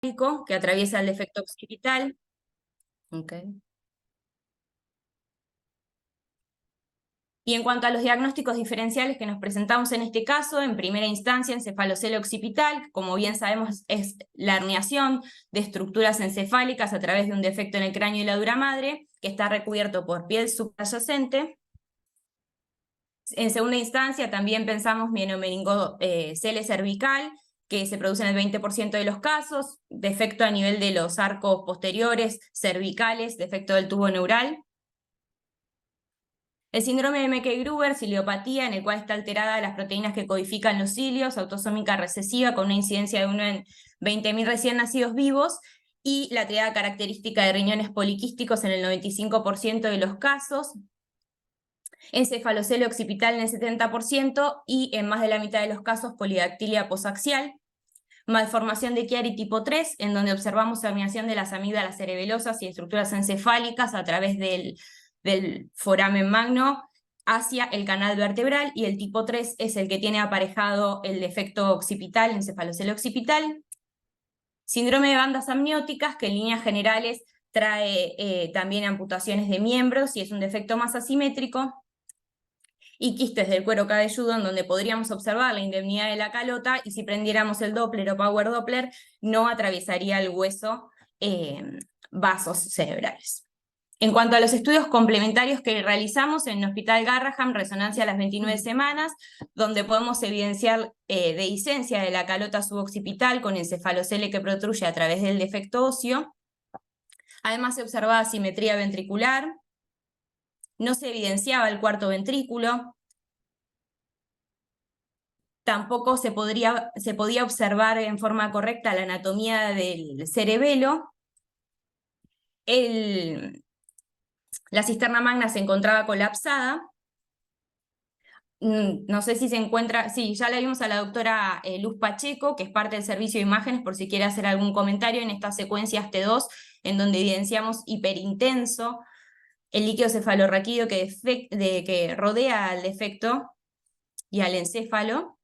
que atraviesa el defecto occipital. Okay. Y en cuanto a los diagnósticos diferenciales que nos presentamos en este caso, en primera instancia, encefalocele occipital, como bien sabemos, es la herniación de estructuras encefálicas a través de un defecto en el cráneo y la dura madre, que está recubierto por piel subyacente. En segunda instancia, también pensamos miomeningocele cervical, que se produce en el 20% de los casos, defecto a nivel de los arcos posteriores, cervicales, defecto del tubo neural. El síndrome de Meckey-Gruber, ciliopatía, en el cual está alterada las proteínas que codifican los cilios, autosómica recesiva, con una incidencia de 1 en 20.000 recién nacidos vivos, y la triada característica de riñones poliquísticos en el 95% de los casos, encefalocele occipital en el 70% y en más de la mitad de los casos polidactilia posaxial. Malformación de Chiari tipo 3, en donde observamos herniación de las amígdalas cerebelosas y estructuras encefálicas a través del foramen magno hacia el canal vertebral, y el tipo 3 es el que tiene aparejado el defecto occipital, encefalocele occipital. Síndrome de bandas amnióticas, que en líneas generales trae también amputaciones de miembros y es un defecto más asimétrico. Y quistes del cuero cabelludo, en donde podríamos observar la indemnidad de la calota, y si prendiéramos el Doppler o Power Doppler, no atravesaría el hueso vasos cerebrales. En cuanto a los estudios complementarios que realizamos en el Hospital Garraham, resonancia a las 29 semanas, donde podemos evidenciar dehiscencia de la calota suboccipital con encefalocele que protruye a través del defecto óseo. Además se observaba asimetría ventricular, no se evidenciaba el cuarto ventrículo, tampoco se podía observar en forma correcta la anatomía del cerebelo. La cisterna magna se encontraba colapsada. No sé si se encuentra, sí, ya le vimos a la doctora Luz Pacheco, que es parte del servicio de imágenes, por si quiere hacer algún comentario en estas secuencias T2, en donde evidenciamos hiperintenso el líquido cefalorraquídeo que rodea al defecto y al encéfalo.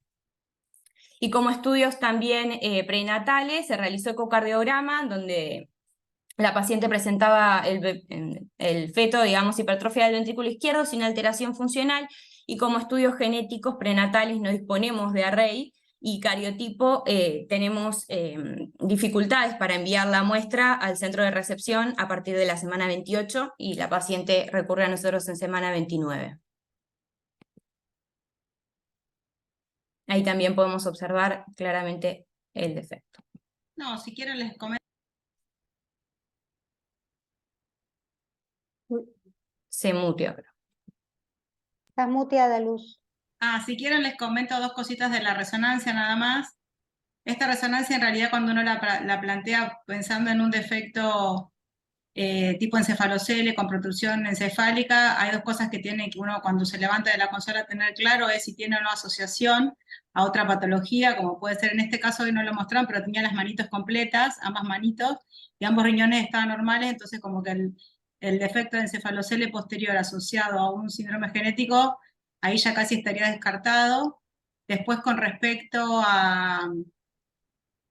Y como estudios también prenatales, se realizó ecocardiograma, donde la paciente presentaba el feto, digamos, hipertrofia del ventrículo izquierdo sin alteración funcional, y como estudios genéticos prenatales no disponemos de array, y cariotipo tenemos dificultades para enviar la muestra al centro de recepción a partir de la semana 28, y la paciente recurre a nosotros en semana 29. Ahí también podemos observar claramente el defecto. No, si quieren les comento. Se muteó, creo. Estás muteada, Luz. Si quieren les comento dos cositas de la resonancia nada más. Esta resonancia en realidad cuando uno la plantea pensando en un defecto tipo encefalocele con protrusión encefálica, hay dos cosas que tiene que uno cuando se levanta de la consola tener claro, es si tiene o no asociación a otra patología, como puede ser en este caso, hoy no lo mostraron, pero tenía las manitos completas, ambas manitos, y ambos riñones estaban normales, entonces como que el defecto de encefalocele posterior asociado a un síndrome genético, ahí ya casi estaría descartado. Después con respecto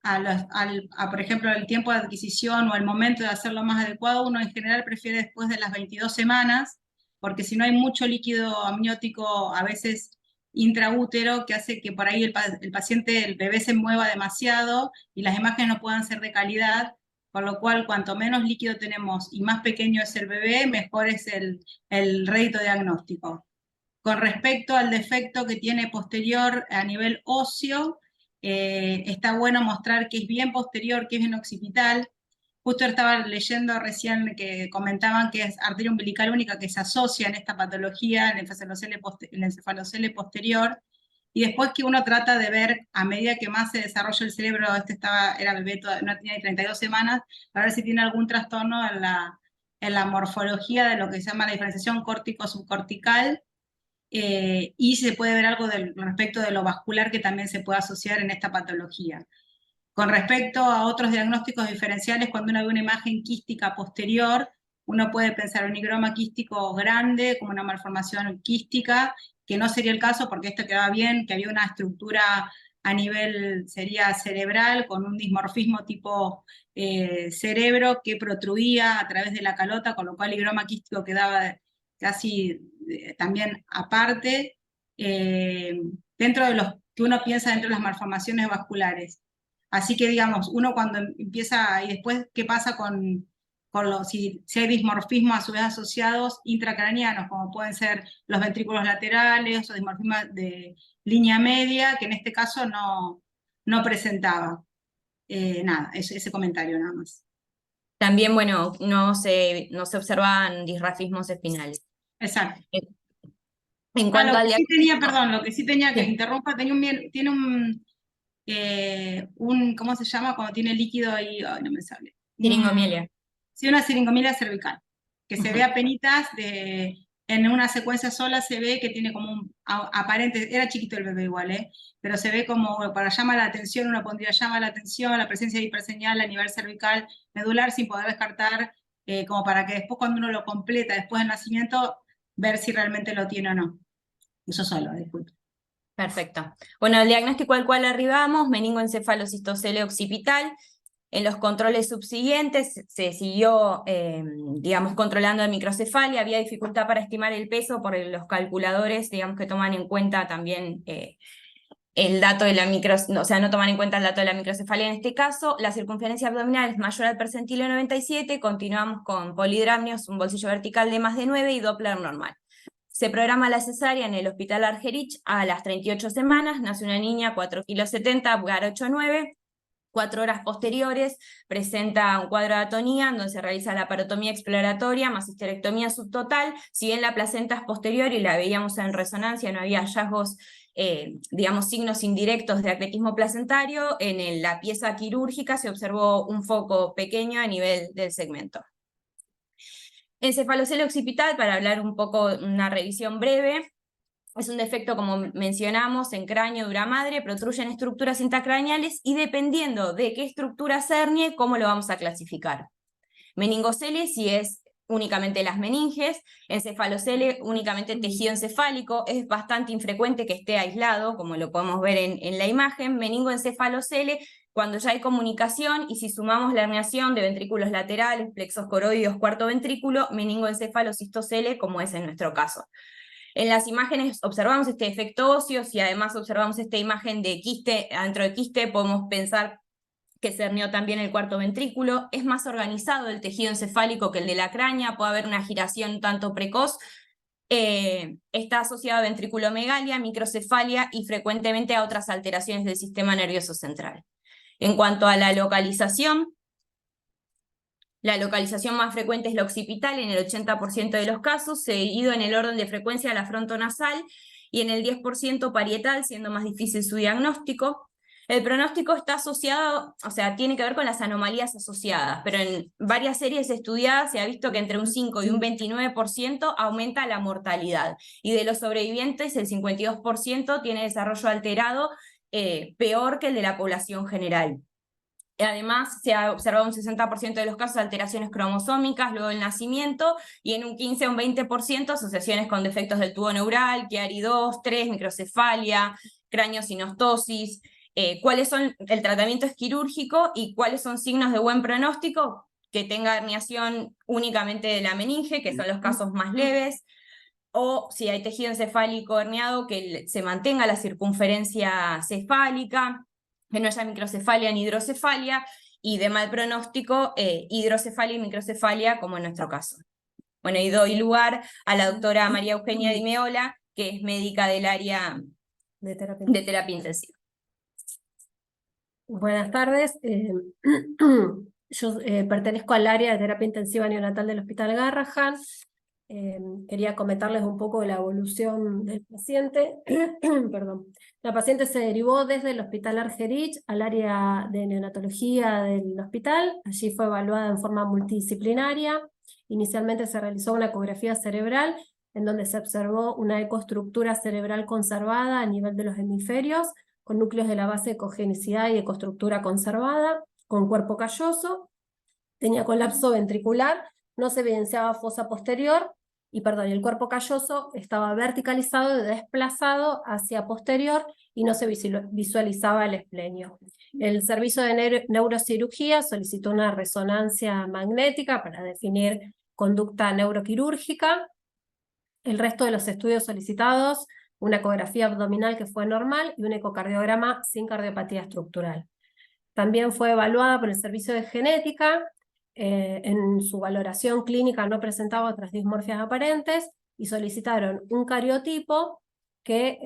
por ejemplo, el tiempo de adquisición o el momento de hacerlo más adecuado, uno en general prefiere después de las 22 semanas, porque si no hay mucho líquido amniótico, a veces intraútero, que hace que por ahí el paciente, el bebé se mueva demasiado y las imágenes no puedan ser de calidad, por lo cual cuanto menos líquido tenemos y más pequeño es el bebé, mejor es el rédito diagnóstico. Con respecto al defecto que tiene posterior a nivel óseo, está bueno mostrar que es bien posterior, que es bien occipital. Justo estaba leyendo recién que comentaban que es arteria umbilical única que se asocia en esta patología, en el encefalocele posterior, y después que uno trata de ver a medida que más se desarrolla el cerebro, era bebé, no tenía ni 32 semanas, para ver si tiene algún trastorno en la morfología de lo que se llama la diferenciación córtico-subcortical, y se puede ver algo respecto de lo vascular que también se puede asociar en esta patología. Con respecto a otros diagnósticos diferenciales, cuando uno ve una imagen quística posterior, uno puede pensar un higroma quístico grande como una malformación quística, que no sería el caso porque esto quedaba bien, que había una estructura a nivel, sería cerebral, con un dismorfismo tipo cerebro que protruía a través de la calota, con lo cual el higroma quístico quedaba casi también aparte, dentro de los que uno piensa dentro de las malformaciones vasculares. Así que, digamos, uno cuando empieza, y después, ¿qué pasa con si hay dismorfismos a su vez asociados intracranianos, como pueden ser los ventrículos laterales o dismorfismo de línea media, que en este caso no presentaba? Nada, ese comentario nada más. También, bueno, no se observaban disrafismos espinales. Exacto. En cuanto Lo al que sí tenía, diagnóstico, perdón, lo que sí tenía, que sí. interrumpa, tiene ¿cómo se llama? Cuando tiene líquido ahí, ay, no me sale. Siringomiela. Sí, una siringomiela cervical, que se Ujú. ve apenitas, en una secuencia sola se ve que tiene como un aparente, era chiquito el bebé igual, pero se ve como, para llamar la atención, uno pondría llama la atención, la presencia de hiperseñal a nivel cervical, medular, sin poder descartar, como para que después cuando uno lo completa, después del nacimiento, ver si realmente lo tiene o no. Eso solo, disculpe. Perfecto. Bueno, el diagnóstico al cual arribamos, meningoencefalocistocele occipital. En los controles subsiguientes se siguió, digamos, controlando la microcefalia. Había dificultad para estimar el peso por los calculadores, digamos, que toman en cuenta también el dato de la o sea, no toman en cuenta el dato de la microcefalia en este caso. La circunferencia abdominal es mayor al percentilo 97, continuamos con polidramnios, un bolsillo vertical de más de 9 y Doppler normal. Se programa la cesárea en el Hospital Argerich a las 38 semanas, nace una niña 4,70 kg, Apgar 8,9, 4 horas posteriores presenta un cuadro de atonía donde se realiza la parotomía exploratoria más histerectomía subtotal. Si bien la placenta es posterior y la veíamos en resonancia, no había hallazgos, digamos, signos indirectos de acletismo placentario, en la pieza quirúrgica se observó un foco pequeño a nivel del segmento. Encefalocele occipital, para hablar un poco, una revisión breve, es un defecto, como mencionamos, en cráneo dura madre, protruyen estructuras intracraneales y dependiendo de qué estructura se hernie, ¿cómo lo vamos a clasificar? Meningocele, si es únicamente las meninges; encefalocele, únicamente tejido encefálico, es bastante infrecuente que esté aislado, como lo podemos ver en la imagen. Meningoencefalocele, cuando ya hay comunicación, y si sumamos la herniación de ventrículos laterales, plexos coroideos, cuarto ventrículo, meningoencefalocistocele, como es en nuestro caso. En las imágenes observamos este efecto óseo, y además observamos esta imagen de quiste, adentro de quiste podemos pensar que se hernió también el cuarto ventrículo. Es más organizado el tejido encefálico que el de la craña, puede haber una giración tanto precoz, está asociado a ventriculomegalia, microcefalia y frecuentemente a otras alteraciones del sistema nervioso central. En cuanto a la localización más frecuente es la occipital en el 80% de los casos, seguido en el orden de frecuencia de la frontonasal, y en el 10% parietal, siendo más difícil su diagnóstico. El pronóstico está asociado, o sea, tiene que ver con las anomalías asociadas, pero en varias series estudiadas se ha visto que entre un 5 y un 29% aumenta la mortalidad, y de los sobrevivientes el 52% tiene desarrollo alterado, peor que el de la población general. Además, se ha observado un 60% de los casos de alteraciones cromosómicas luego del nacimiento, y en un 15 o un 20% asociaciones con defectos del tubo neural, Chiari-2, 3, microcefalia, craniosinostosis. ¿Cuáles son? El tratamiento es quirúrgico, y ¿cuáles son signos de buen pronóstico? Que tenga herniación únicamente de la meninge, que son los casos más leves, o si hay tejido encefálico herniado, que se mantenga la circunferencia cefálica, que no haya microcefalia ni hidrocefalia, y de mal pronóstico, hidrocefalia y microcefalia, como en nuestro caso. Bueno, y doy lugar a la doctora María Eugenia Di Meola, que es médica del área de terapia intensiva. Buenas tardes. Yo pertenezco al área de terapia intensiva neonatal del Hospital Garrahan. Quería comentarles un poco de la evolución del paciente. Perdón. La paciente se derivó desde el Hospital Argerich al área de neonatología del hospital. Allí fue evaluada en forma multidisciplinaria. Inicialmente se realizó una ecografía cerebral, en donde se observó una ecoestructura cerebral conservada a nivel de los hemisferios, con núcleos de la base de cogenicidad y ecoestructura conservada, con cuerpo calloso, tenía colapso ventricular, no se evidenciaba fosa posterior, y el cuerpo calloso estaba verticalizado y desplazado hacia posterior, y no se visualizaba el esplenio. El servicio de neurocirugía solicitó una resonancia magnética para definir conducta neuroquirúrgica. El resto de los estudios solicitados, una ecografía abdominal que fue normal y un ecocardiograma sin cardiopatía estructural. También fue evaluada por el servicio de genética. En su valoración clínica no presentaba otras dismorfias aparentes y solicitaron un cariotipo que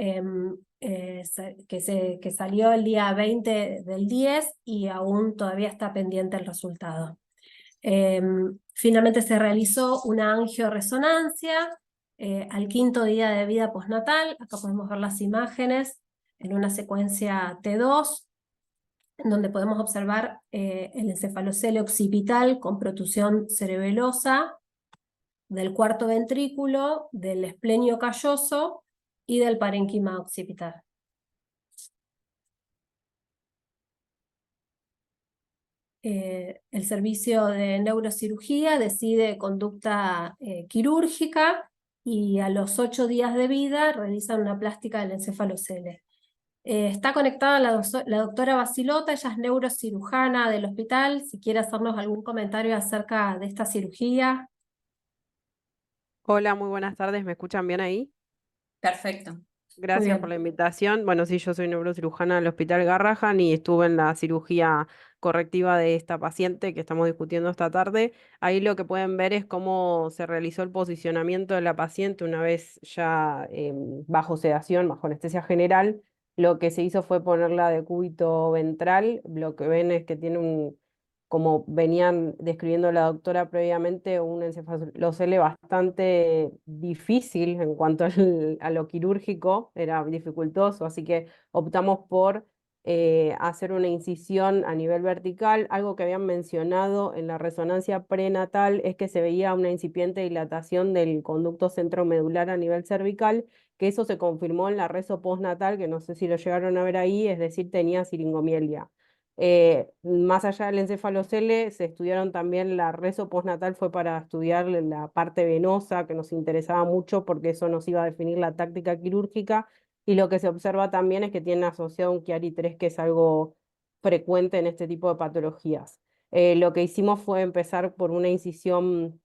salió el día 20 del 10 y aún todavía está pendiente el resultado. Finalmente se realizó una angioresonancia al 5.º día de vida postnatal. Acá podemos ver las imágenes en una secuencia T2, en donde podemos observar el encefalocele occipital con protusión cerebelosa del cuarto ventrículo, del esplenio calloso y del parénquima occipital. El servicio de neurocirugía decide conducta quirúrgica y a los 8 días de vida realizan una plástica del encefalocele. Está conectada la doctora Basilota, ella es neurocirujana del hospital, si quiere hacernos algún comentario acerca de esta cirugía. Hola, muy buenas tardes, ¿me escuchan bien ahí? Perfecto. Muy Gracias por bien. la invitación. Bueno, sí, yo soy neurocirujana del Hospital Garrahan y estuve en la cirugía correctiva de esta paciente que estamos discutiendo esta tarde. Ahí lo que pueden ver es cómo se realizó el posicionamiento de la paciente una vez ya bajo sedación, bajo anestesia general. Lo que se hizo fue ponerla de cúbito ventral. Lo que ven es que tiene como venían describiendo la doctora previamente, un encefalocele bastante difícil en cuanto a lo quirúrgico, era dificultoso, así que optamos por hacer una incisión a nivel vertical. Algo que habían mencionado en la resonancia prenatal es que se veía una incipiente dilatación del conducto centromedular a nivel cervical, que eso se confirmó en la reso postnatal, que no sé si lo llegaron a ver ahí, es decir, tenía siringomielia. Más allá del encefalocele, se estudiaron también la reso postnatal, fue para estudiar la parte venosa, que nos interesaba mucho porque eso nos iba a definir la táctica quirúrgica, y lo que se observa también es que tiene asociado un Chiari-3, que es algo frecuente en este tipo de patologías. Lo que hicimos fue empezar por una incisión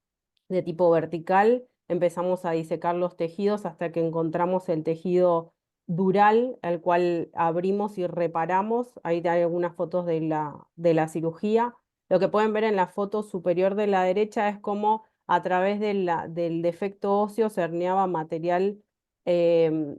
de tipo vertical, empezamos a disecar los tejidos hasta que encontramos el tejido dural, al cual abrimos y reparamos. Ahí hay algunas fotos de la cirugía. Lo que pueden ver en la foto superior de la derecha es cómo a través del defecto óseo se herniaba material em,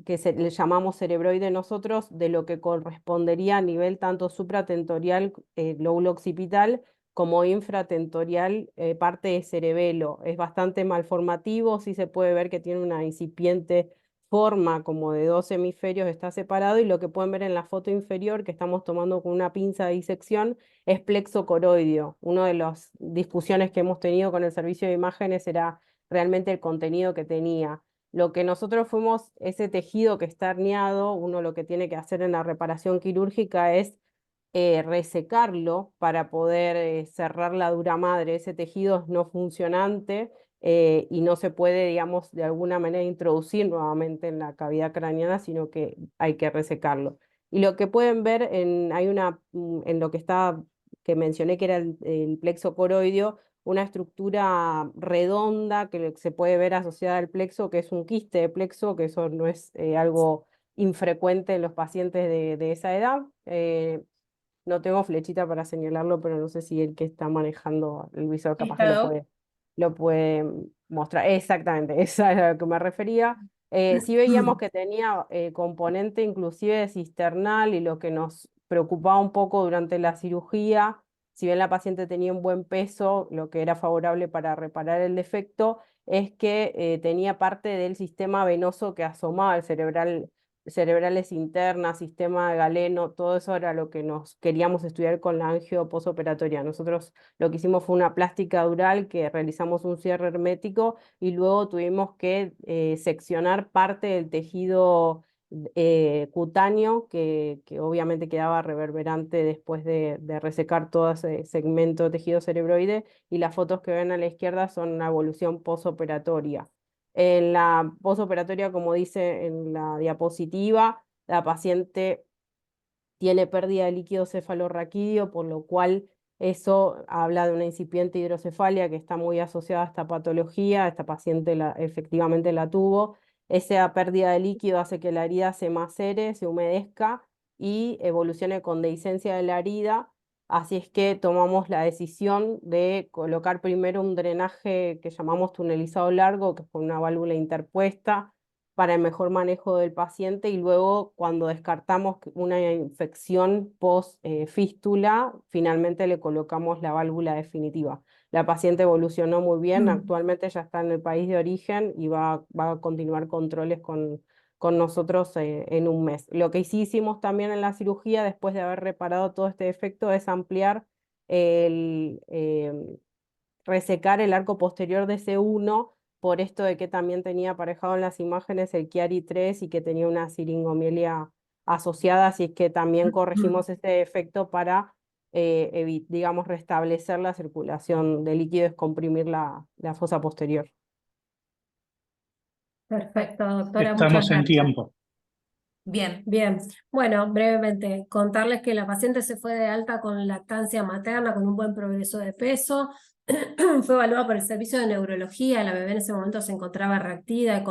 que le llamamos cerebroide nosotros, de lo que correspondería a nivel tanto supratentorial, lóbulo occipital, como infratentorial, parte de cerebelo. Es bastante malformativo, sí se puede ver que tiene una incipiente forma como de 2 hemisferios, está separado, y lo que pueden ver en la foto inferior, que estamos tomando con una pinza de disección, es plexo coroideo. Una de las discusiones que hemos tenido con el servicio de imágenes era realmente el contenido que tenía. Lo que nosotros fuimos, ese tejido que está herniado, uno lo que tiene que hacer en la reparación quirúrgica es resecarlo para poder cerrar la dura madre. Ese tejido es no funcionante y no se puede, digamos, de alguna manera introducir nuevamente en la cavidad craneana, sino que hay que resecarlo. Y lo que pueden ver en lo que está, que mencioné que era el plexo coroideo, una estructura redonda que se puede ver asociada al plexo, que es un quiste de plexo, que eso no es algo infrecuente en los pacientes de esa edad. No tengo flechita para señalarlo, pero no sé si el que está manejando el visor capaz que lo puede mostrar. Exactamente, esa es a lo que me refería. Sí veíamos que tenía componente inclusive de cisternal, y lo que nos preocupaba un poco durante la cirugía, si bien la paciente tenía un buen peso, lo que era favorable para reparar el defecto, es que tenía parte del sistema venoso que asomaba al cerebrales internas, sistema galeno, todo eso era lo que nos queríamos estudiar con la angio posoperatoria. Nosotros lo que hicimos fue una plástica dural, que realizamos un cierre hermético y luego tuvimos que seccionar parte del tejido cutáneo que obviamente quedaba reverberante después de resecar todo ese segmento de tejido cerebroide, y las fotos que ven a la izquierda son una evolución posoperatoria. En la posoperatoria, como dice en la diapositiva, la paciente tiene pérdida de líquido cefalorraquídeo, por lo cual eso habla de una incipiente hidrocefalia que está muy asociada a esta patología. Esta paciente efectivamente la tuvo. Esa pérdida de líquido hace que la herida se macere, se humedezca y evolucione con dehiscencia de la herida. Así es que tomamos la decisión de colocar primero un drenaje que llamamos tunelizado largo, que es con una válvula interpuesta, para el mejor manejo del paciente, y luego cuando descartamos una infección post fístula, finalmente le colocamos la válvula definitiva. La paciente evolucionó muy bien, actualmente ya está en el país de origen y va a continuar controles con nosotros en un mes. Lo que sí hicimos también en la cirugía, después de haber reparado todo este defecto, es ampliar resecar el arco posterior de C1, por esto de que también tenía aparejado en las imágenes el Chiari 3 y que tenía una siringomielia asociada, así es que también corregimos este defecto para, digamos, restablecer la circulación de líquido y descomprimir la fosa posterior. Perfecto, doctora, muchas Estamos en gracias. tiempo. Bien. Bien, bueno, brevemente, contarles que la paciente se fue de alta con lactancia materna, con un buen progreso de peso. Fue evaluada por el servicio de neurología. La bebé en ese momento se encontraba reactiva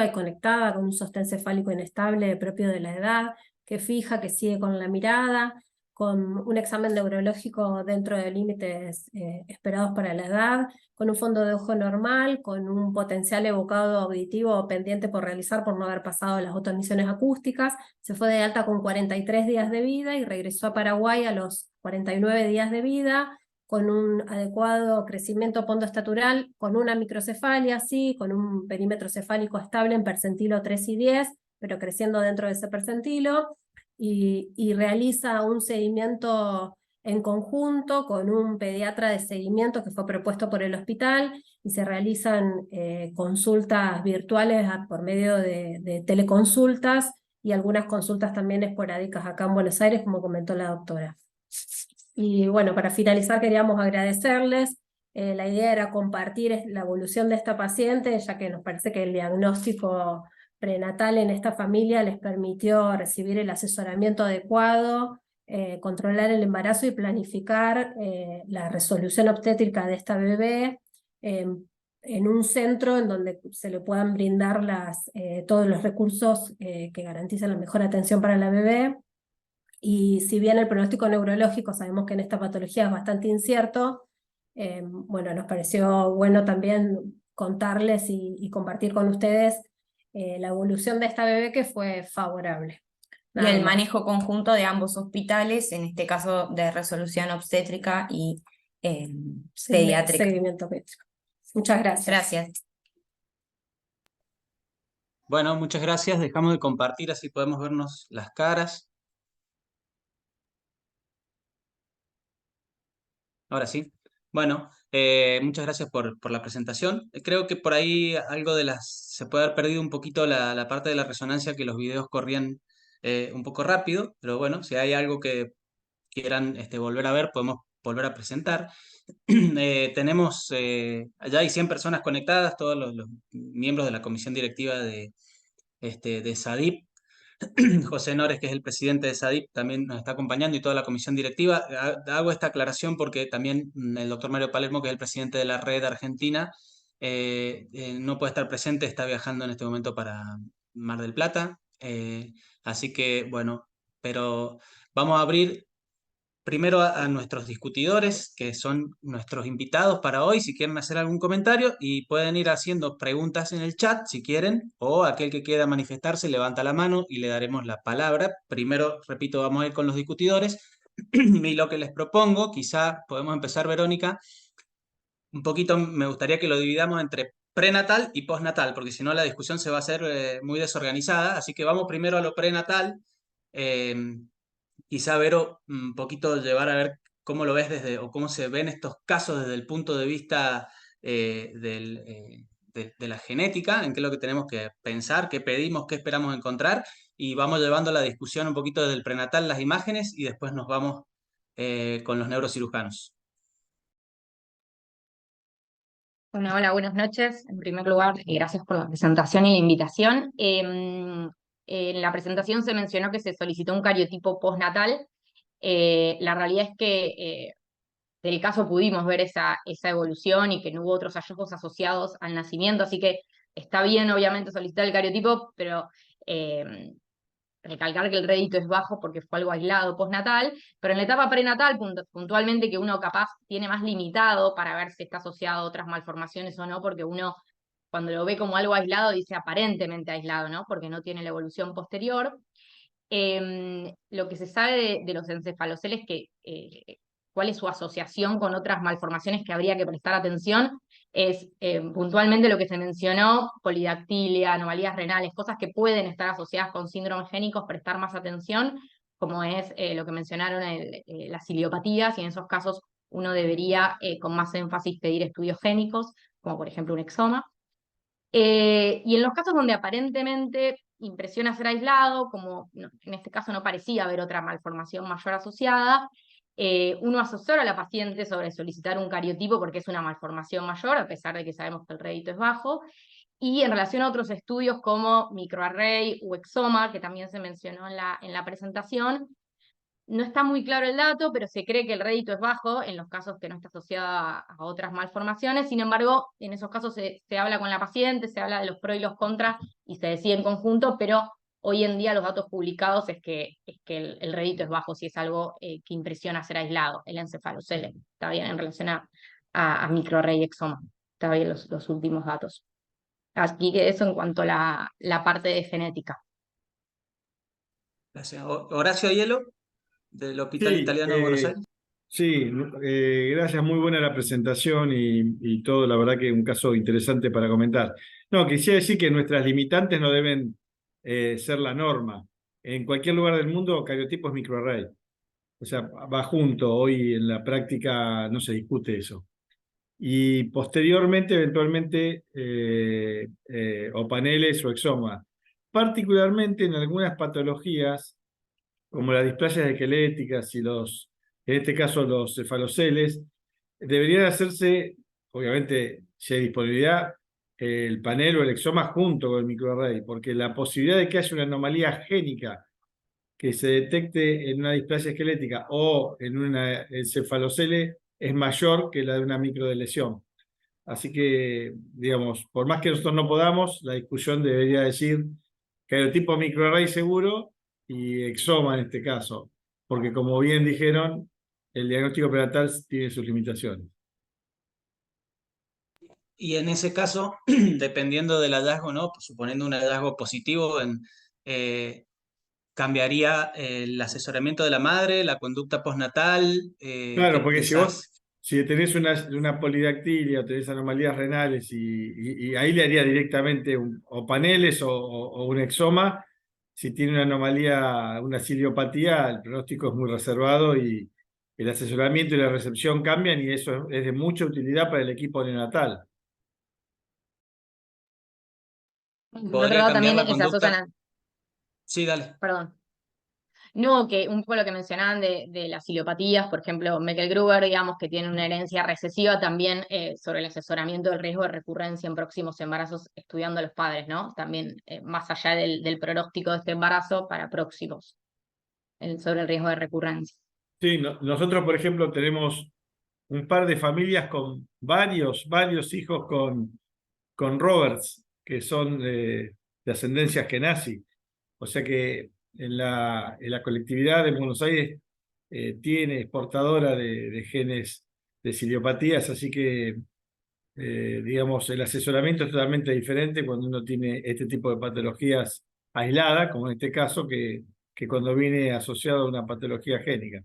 y conectada, con un sostén cefálico inestable propio de la edad, que fija, que sigue con la mirada, con un examen neurológico dentro de límites esperados para la edad, con un fondo de ojo normal, con un potencial evocado auditivo pendiente por realizar por no haber pasado las autoemisiones acústicas. Se fue de alta con 43 días de vida y regresó a Paraguay a los 49 días de vida, con un adecuado crecimiento pondoestatural, con una microcefalia, sí, con un perímetro cefálico estable en percentilo 3 y 10, pero creciendo dentro de ese percentilo, y realiza un seguimiento en conjunto con un pediatra de seguimiento que fue propuesto por el hospital, y se realizan consultas virtuales por medio de teleconsultas y algunas consultas también esporádicas acá en Buenos Aires, como comentó la doctora. Y bueno, para finalizar queríamos agradecerles. La idea era compartir la evolución de esta paciente, ya que nos parece que el diagnóstico prenatal en esta familia les permitió recibir el asesoramiento adecuado, controlar el embarazo y planificar la resolución obstétrica de esta bebé en un centro en donde se le puedan brindar todos los recursos que garanticen la mejor atención para la bebé. Y si bien el pronóstico neurológico sabemos que en esta patología es bastante incierto, bueno, nos pareció bueno también contarles y compartir con ustedes la evolución de esta bebé, que fue favorable. Y Nada el más. manejo conjunto de ambos hospitales, en este caso de resolución obstétrica y pediátrica. Seguimiento pediátrico. Muchas gracias. Gracias. Bueno, muchas gracias. Dejamos de compartir, así podemos vernos las caras. Ahora sí. Bueno, muchas gracias por la presentación. Creo que por ahí algo se puede haber perdido un poquito la parte de la resonancia, que los videos corrían un poco rápido, pero bueno, si hay algo que quieran volver a ver, podemos volver a presentar. Tenemos, allá hay 100 personas conectadas, todos los miembros de la comisión directiva de SADIP. José Nores, que es el presidente de SADIP, también nos está acompañando, y toda la comisión directiva. Hago esta aclaración porque también el doctor Mario Palermo, que es el presidente de la red argentina, no puede estar presente, está viajando en este momento para Mar del Plata. Así que, bueno, pero vamos a abrir primero a nuestros discutidores, que son nuestros invitados para hoy. Si quieren hacer algún comentario, y pueden ir haciendo preguntas en el chat si quieren, o aquel que quiera manifestarse levanta la mano y le daremos la palabra. Primero, repito, vamos a ir con los discutidores. Y lo que les propongo, quizá podemos empezar, Verónica, un poquito me gustaría que lo dividamos entre prenatal y postnatal, porque si no la discusión se va a hacer muy desorganizada. Así que vamos primero a lo prenatal. Quizá, Vero, un poquito llevar a ver cómo lo ves o cómo se ven estos casos desde el punto de vista de la genética, en qué es lo que tenemos que pensar, qué pedimos, qué esperamos encontrar, y vamos llevando la discusión un poquito desde el prenatal, las imágenes, y después nos vamos con los neurocirujanos. Bueno, hola, buenas noches. En primer lugar, gracias por la presentación y la invitación. En la presentación se mencionó que se solicitó un cariotipo postnatal. La realidad es que del caso pudimos ver esa evolución y que no hubo otros hallazgos asociados al nacimiento, así que está bien obviamente solicitar el cariotipo, pero recalcar que el rédito es bajo porque fue algo aislado postnatal, pero en la etapa prenatal, puntualmente, que uno capaz tiene más limitado para ver si está asociado a otras malformaciones o no, porque uno cuando lo ve como algo aislado dice aparentemente aislado, ¿no? Porque no tiene la evolución posterior. Lo que se sabe de los encefaloceles es que cuál es su asociación con otras malformaciones que habría que prestar atención, es puntualmente lo que se mencionó, polidactilia, anomalías renales, cosas que pueden estar asociadas con síndromes génicos, prestar más atención, como es lo que mencionaron, las ciliopatías, y en esos casos uno debería con más énfasis pedir estudios génicos, como por ejemplo un exoma. Y en los casos donde aparentemente impresiona ser aislado, como en este caso no parecía haber otra malformación mayor asociada, uno asesora a la paciente sobre solicitar un cariotipo porque es una malformación mayor, a pesar de que sabemos que el rédito es bajo. Y en relación a otros estudios como microarray o exoma, que también se mencionó en la presentación, no está muy claro el dato, pero se cree que el rédito es bajo en los casos que no está asociado a otras malformaciones. Sin embargo, en esos casos se habla con la paciente, se habla de los pros y los contras y se decide en conjunto, pero hoy en día los datos publicados es que el rédito es bajo si es algo que impresiona ser aislado, el encefalocele. Está bien en relación a microarray y exoma. Está bien los últimos datos. Aquí que eso en cuanto a la parte de genética. Gracias. Horacio Hielo, del Hospital Sí, Italiano de Buenos Aires. sí, gracias, muy buena la presentación y todo, la verdad que un caso interesante para comentar. No, quisiera decir que nuestras limitantes no deben ser la norma. En cualquier lugar del mundo, cariotipo es microarray. O sea, va junto, hoy en la práctica no se discute eso. Y posteriormente, eventualmente, o paneles o exoma. Particularmente en algunas patologías, como las displasias esqueléticas y en este caso los cefaloceles, deberían hacerse, obviamente, si hay disponibilidad, el panel o el exoma junto con el microarray, porque la posibilidad de que haya una anomalía génica que se detecte en una displasia esquelética o en una cefalocele es mayor que la de una microdeleción. Así que, digamos, por más que nosotros no podamos, la discusión debería decir cariotipo microarray seguro y exoma en este caso, porque como bien dijeron, el diagnóstico prenatal tiene sus limitaciones. Y en ese caso, dependiendo del hallazgo, ¿no? Suponiendo un hallazgo positivo, cambiaría el asesoramiento de la madre, la conducta postnatal, Claro, ¿qué porque pensás? si tenés una polidactilia o tenés anomalías renales y ahí le haría directamente o paneles o un exoma. Si tiene una anomalía, una ciliopatía, el pronóstico es muy reservado y el asesoramiento y la recepción cambian y eso es de mucha utilidad para el equipo neonatal. Por otro ¿Podría lado, cambiar también la se conducta? asocian Sí, dale. perdón. No, que un poco lo que mencionaban de las ciliopatías, por ejemplo, Meckel-Gruber, digamos, que tiene una herencia recesiva, también sobre el asesoramiento del riesgo de recurrencia en próximos embarazos, estudiando a los padres, ¿no? También más allá del pronóstico de este embarazo para próximos, sobre el riesgo de recurrencia. Sí, nosotros, por ejemplo, tenemos un par de familias con varios hijos con Roberts, que son de ascendencia askenazi. O sea que en la colectividad de Buenos Aires tiene exportadora de genes de ciliopatías, así que, digamos, el asesoramiento es totalmente diferente cuando uno tiene este tipo de patologías aisladas, como en este caso, que cuando viene asociado a una patología génica.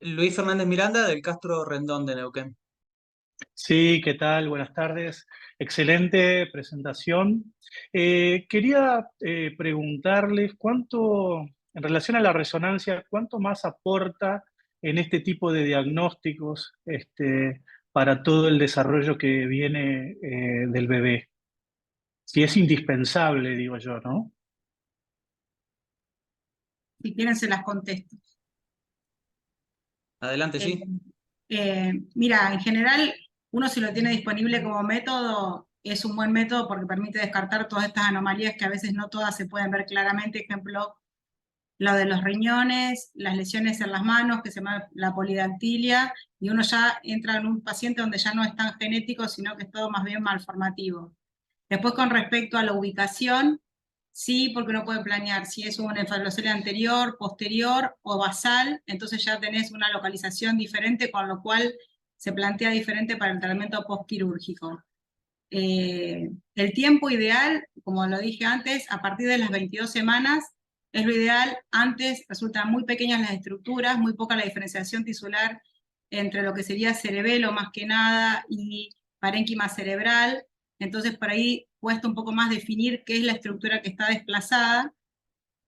Luis Fernández Miranda, del Castro Rendón de Neuquén. Sí, ¿qué tal? Buenas tardes. Excelente presentación. Quería preguntarles en relación a la resonancia, cuánto más aporta en este tipo de diagnósticos para todo el desarrollo que viene del bebé. Si es indispensable, digo yo, ¿no? Si quieren se las contesto. Adelante, sí. Mira, en general, uno si lo tiene disponible como método, es un buen método porque permite descartar todas estas anomalías que a veces no todas se pueden ver claramente, ejemplo, lo de los riñones, las lesiones en las manos, que se llama la polidactilia, y uno ya entra en un paciente donde ya no es tan genético, sino que es todo más bien malformativo. Después, con respecto a la ubicación, sí, porque uno puede planear si es un encefalocele anterior, posterior o basal, entonces ya tenés una localización diferente, con lo cual se plantea diferente para el tratamiento postquirúrgico. El tiempo ideal, como lo dije antes, a partir de las 22 semanas, es lo ideal. Antes resultan muy pequeñas las estructuras, muy poca la diferenciación tisular entre lo que sería cerebelo más que nada y parénquima cerebral, entonces por ahí cuesta un poco más definir qué es la estructura que está desplazada.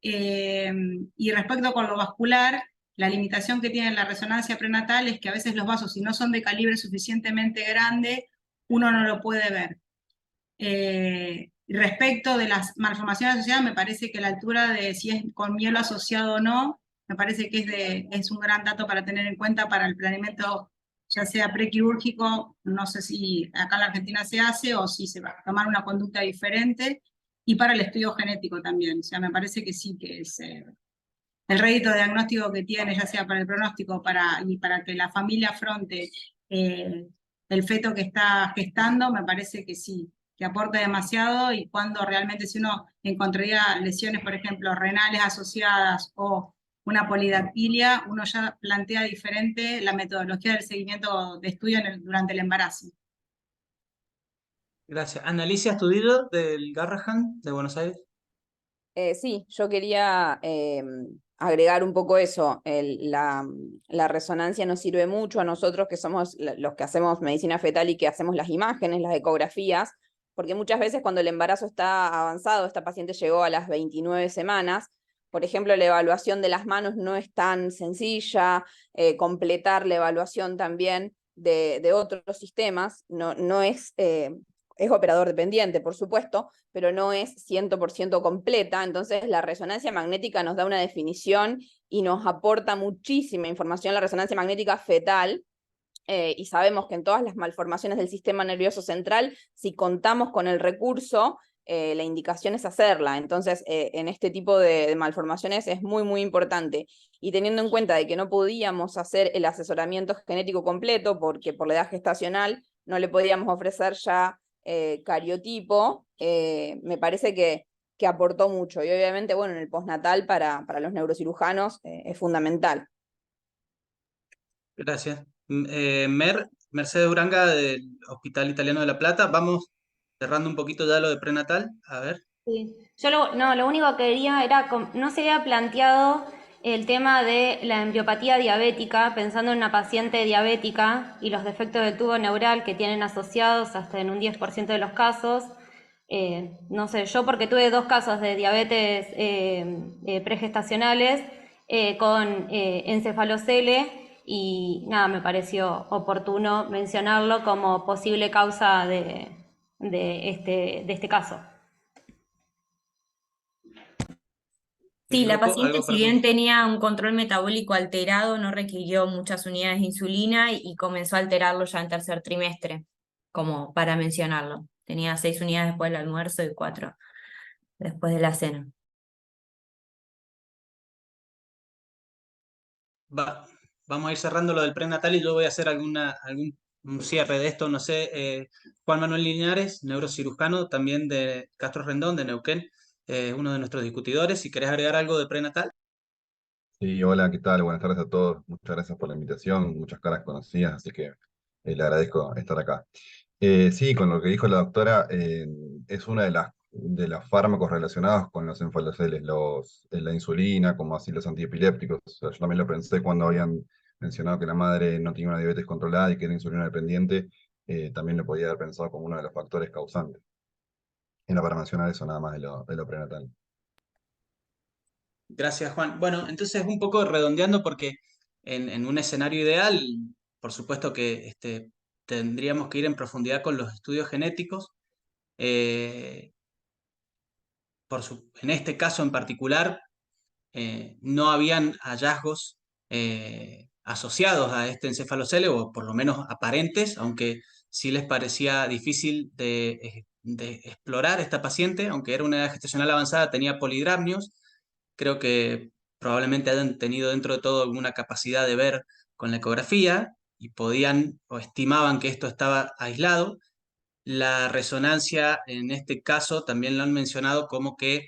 Y respecto con lo vascular, la limitación que tiene la resonancia prenatal es que a veces los vasos, si no son de calibre suficientemente grande, uno no lo puede ver. Respecto de las malformaciones asociadas, me parece que la altura de si es con mielo asociado o no, me parece que es un gran dato para tener en cuenta para el planeamiento, ya sea prequirúrgico, no sé si acá en la Argentina se hace o si se va a tomar una conducta diferente, y para el estudio genético también. O sea, me parece que sí, que es el rédito diagnóstico que tiene, ya sea para el pronóstico y para que la familia afronte el feto que está gestando, me parece que sí, que aporta demasiado, y cuando realmente si uno encontraría lesiones, por ejemplo, renales asociadas o una polidactilia, uno ya plantea diferente la metodología del seguimiento de estudio durante el embarazo. Gracias. Annalicia Estudillo, del Garrahan, de Buenos Aires. Sí, yo quería agregar un poco eso. La resonancia nos sirve mucho a nosotros que somos los que hacemos medicina fetal y que hacemos las imágenes, las ecografías, porque muchas veces cuando el embarazo está avanzado, esta paciente llegó a las 29 semanas, por ejemplo, la evaluación de las manos no es tan sencilla, completar la evaluación también de otros sistemas, no es operador dependiente, por supuesto, pero no es 100% completa, entonces la resonancia magnética nos da una definición y nos aporta muchísima información la resonancia magnética fetal, y sabemos que en todas las malformaciones del sistema nervioso central, si contamos con el recurso, la indicación es hacerla. Entonces, en este tipo de malformaciones es muy, muy importante. Y teniendo en cuenta de que no podíamos hacer el asesoramiento genético completo, porque por la edad gestacional no le podíamos ofrecer ya cariotipo, me parece que aportó mucho. Y obviamente, bueno, en el postnatal para los neurocirujanos es fundamental. Gracias. Mercedes Uranga, del Hospital Italiano de La Plata. Vamos cerrando un poquito ya lo de prenatal. A ver. Sí. Yo lo único que quería era, no se había planteado el tema de la embriopatía diabética, pensando en una paciente diabética y los defectos del tubo neural que tienen asociados hasta en un 10% de los casos. No sé, yo porque tuve 2 casos de diabetes pregestacionales con encefalocele, y nada, me pareció oportuno mencionarlo como posible causa de este caso. Sí, la Grupo, paciente, ¿algo si para bien comentar? tenía un control metabólico alterado, no requirió muchas unidades de insulina y comenzó a alterarlo ya en tercer trimestre, como para mencionarlo. Tenía 6 unidades después del almuerzo y 4 después de la cena. Vamos a ir cerrando lo del prenatal y yo voy a hacer algún un cierre de esto. No sé, Juan Manuel Linares, neurocirujano también de Castro Rendón, de Neuquén, uno de nuestros discutidores. Si querés agregar algo de prenatal. Sí, hola, ¿qué tal? Buenas tardes a todos. Muchas gracias por la invitación, muchas caras conocidas, así que le agradezco estar acá. Sí, con lo que dijo la doctora, es una de las fármacos relacionados con los enfaloceles, la insulina, como así los antiepilépticos. O sea, yo también lo pensé cuando habían mencionado que la madre no tenía una diabetes controlada y que era insulina dependiente, también lo podía haber pensado como uno de los factores causantes. Era para mencionar eso nada más de lo prenatal. Gracias, Juan. Bueno, entonces un poco redondeando, porque en un escenario ideal, por supuesto que tendríamos que ir en profundidad con los estudios genéticos. Eh, en este caso en particular, no habían hallazgos asociados a este encefalocele, o por lo menos aparentes, aunque sí les parecía difícil de explorar esta paciente, aunque era una edad gestacional avanzada, tenía polidramnios. Creo que probablemente hayan tenido dentro de todo alguna capacidad de ver con la ecografía y podían o estimaban que esto estaba aislado. La resonancia en este caso también lo han mencionado como que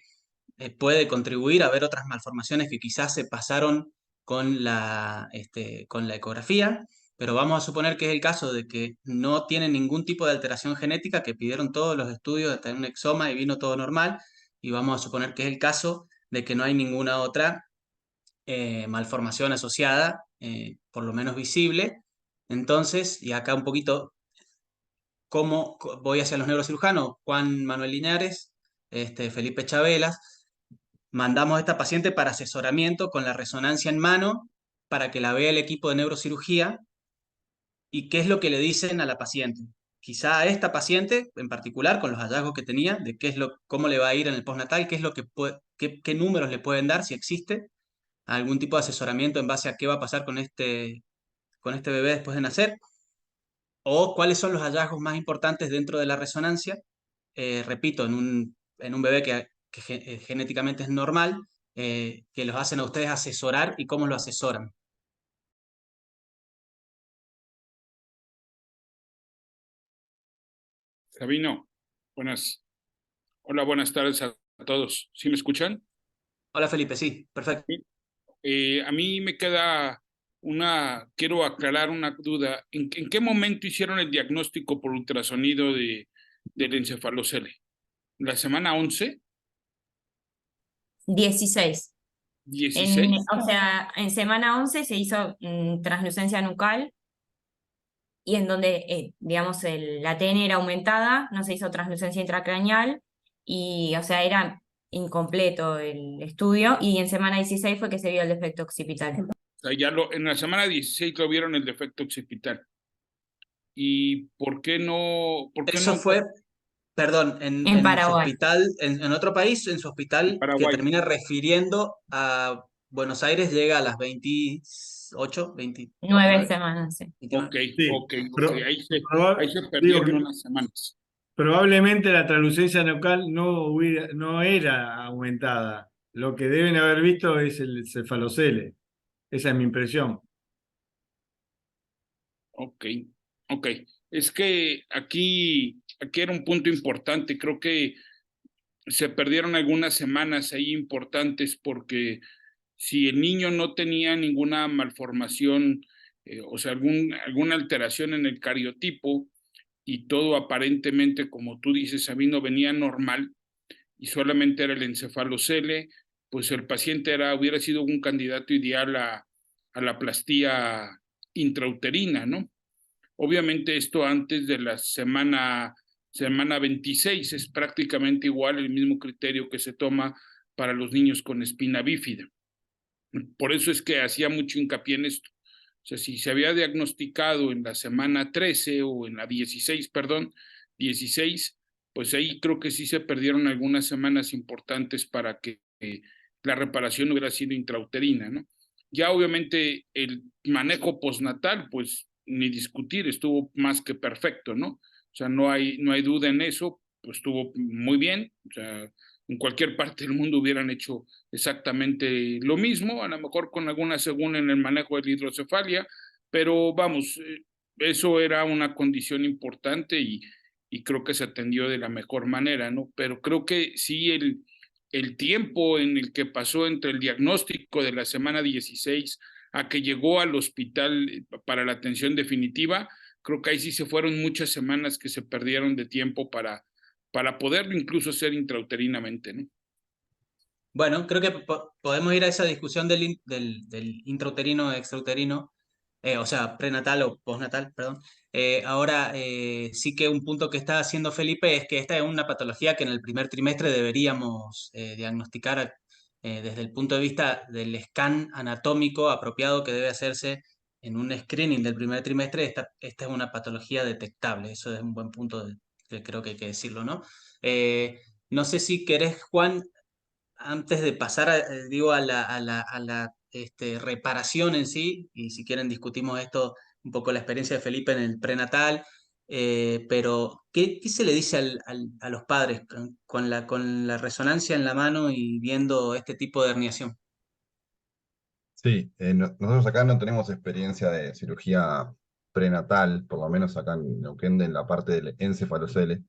puede contribuir a ver otras malformaciones que quizás se pasaron con la ecografía, pero vamos a suponer que es el caso de que no tienen ningún tipo de alteración genética, que pidieron todos los estudios de tener un exoma y vino todo normal, y vamos a suponer que es el caso de que no hay ninguna otra malformación asociada, por lo menos visible. Entonces, y acá un poquito, ¿cómo voy hacia los neurocirujanos? Juan Manuel Linares, Felipe Chabelas. Mandamos a esta paciente para asesoramiento con la resonancia en mano para que la vea el equipo de neurocirugía y qué es lo que le dicen a la paciente. Quizá a esta paciente en particular, con los hallazgos que tenía, de cómo le va a ir en el postnatal, qué es lo que qué números le pueden dar, si existe algún tipo de asesoramiento en base a qué va a pasar con este bebé después de nacer, o cuáles son los hallazgos más importantes dentro de la resonancia. Repito, en un bebé que genéticamente es normal, que los hacen a ustedes asesorar y cómo lo asesoran. Sabino, hola, buenas tardes a todos. ¿Sí me escuchan? Hola Felipe, sí, perfecto. A mí me queda quiero aclarar una duda. ¿En qué momento hicieron el diagnóstico por ultrasonido del encefalocele? ¿La semana 11? 16. ¿16? O sea, en semana 11 se hizo translucencia nucal y en donde, digamos, la TN era aumentada, no se hizo translucencia intracraneal y, o sea, era incompleto el estudio y en semana 16 fue que se vio el defecto occipital. O sea, en la semana 16 lo vieron el defecto occipital. ¿Y por qué no? Eso fue, perdón, En su Paraguay. hospital, en otro país, en su hospital, que Paraguay. termina refiriendo a Buenos Aires, llega a las 28, 9 semanas, sí. Ok, Sí, ok. Ahí se digo perdieron que unas semanas. probablemente la translucencia nucal no era aumentada. Lo que deben haber visto es el cefalocele. Esa es mi impresión. Ok, ok. Es que aquí era un punto importante. Creo que se perdieron algunas semanas ahí importantes porque si el niño no tenía ninguna malformación, o sea, alguna alteración en el cariotipo y todo aparentemente, como tú dices, Sabino, venía normal y solamente era el encefalocele, pues el paciente hubiera sido un candidato ideal a la plastía intrauterina, ¿no? Obviamente esto antes de la semana 26 es prácticamente igual el mismo criterio que se toma para los niños con espina bífida. Por eso es que hacía mucho hincapié en esto. O sea, si se había diagnosticado en la semana 13 o en la 16, perdón, 16, pues ahí creo que sí se perdieron algunas semanas importantes para que la reparación hubiera sido intrauterina, ¿no? Ya obviamente el manejo postnatal, pues ni discutir, estuvo más que perfecto, ¿no? O sea, no hay duda en eso, pues estuvo muy bien, o sea, en cualquier parte del mundo hubieran hecho exactamente lo mismo, a lo mejor con alguna según en el manejo de la hidrocefalia, pero vamos, eso era una condición importante y creo que se atendió de la mejor manera, ¿no? Pero creo que sí el tiempo en el que pasó entre el diagnóstico de la semana 16 a que llegó al hospital para la atención definitiva, creo que ahí sí se fueron muchas semanas que se perdieron de tiempo para poderlo incluso hacer intrauterinamente, ¿no? Bueno, creo que podemos ir a esa discusión del intrauterino, extrauterino, o sea, prenatal o postnatal, perdón. Ahora, sí que un punto que está haciendo Felipe es que esta es una patología que en el primer trimestre deberíamos diagnosticar desde el punto de vista del scan anatómico apropiado que debe hacerse en un screening del primer trimestre. Esta es una patología detectable, eso es un buen punto que creo que hay que decirlo, ¿no? No sé si querés, Juan, antes de pasar digo, a la reparación en sí, y si quieren discutimos esto, un poco la experiencia de Felipe en el prenatal, pero ¿qué se le dice a los padres con la resonancia en la mano y viendo este tipo de herniación? Sí, nosotros acá no tenemos experiencia de cirugía prenatal, por lo menos acá en Neuquén, en la parte del encefalocele.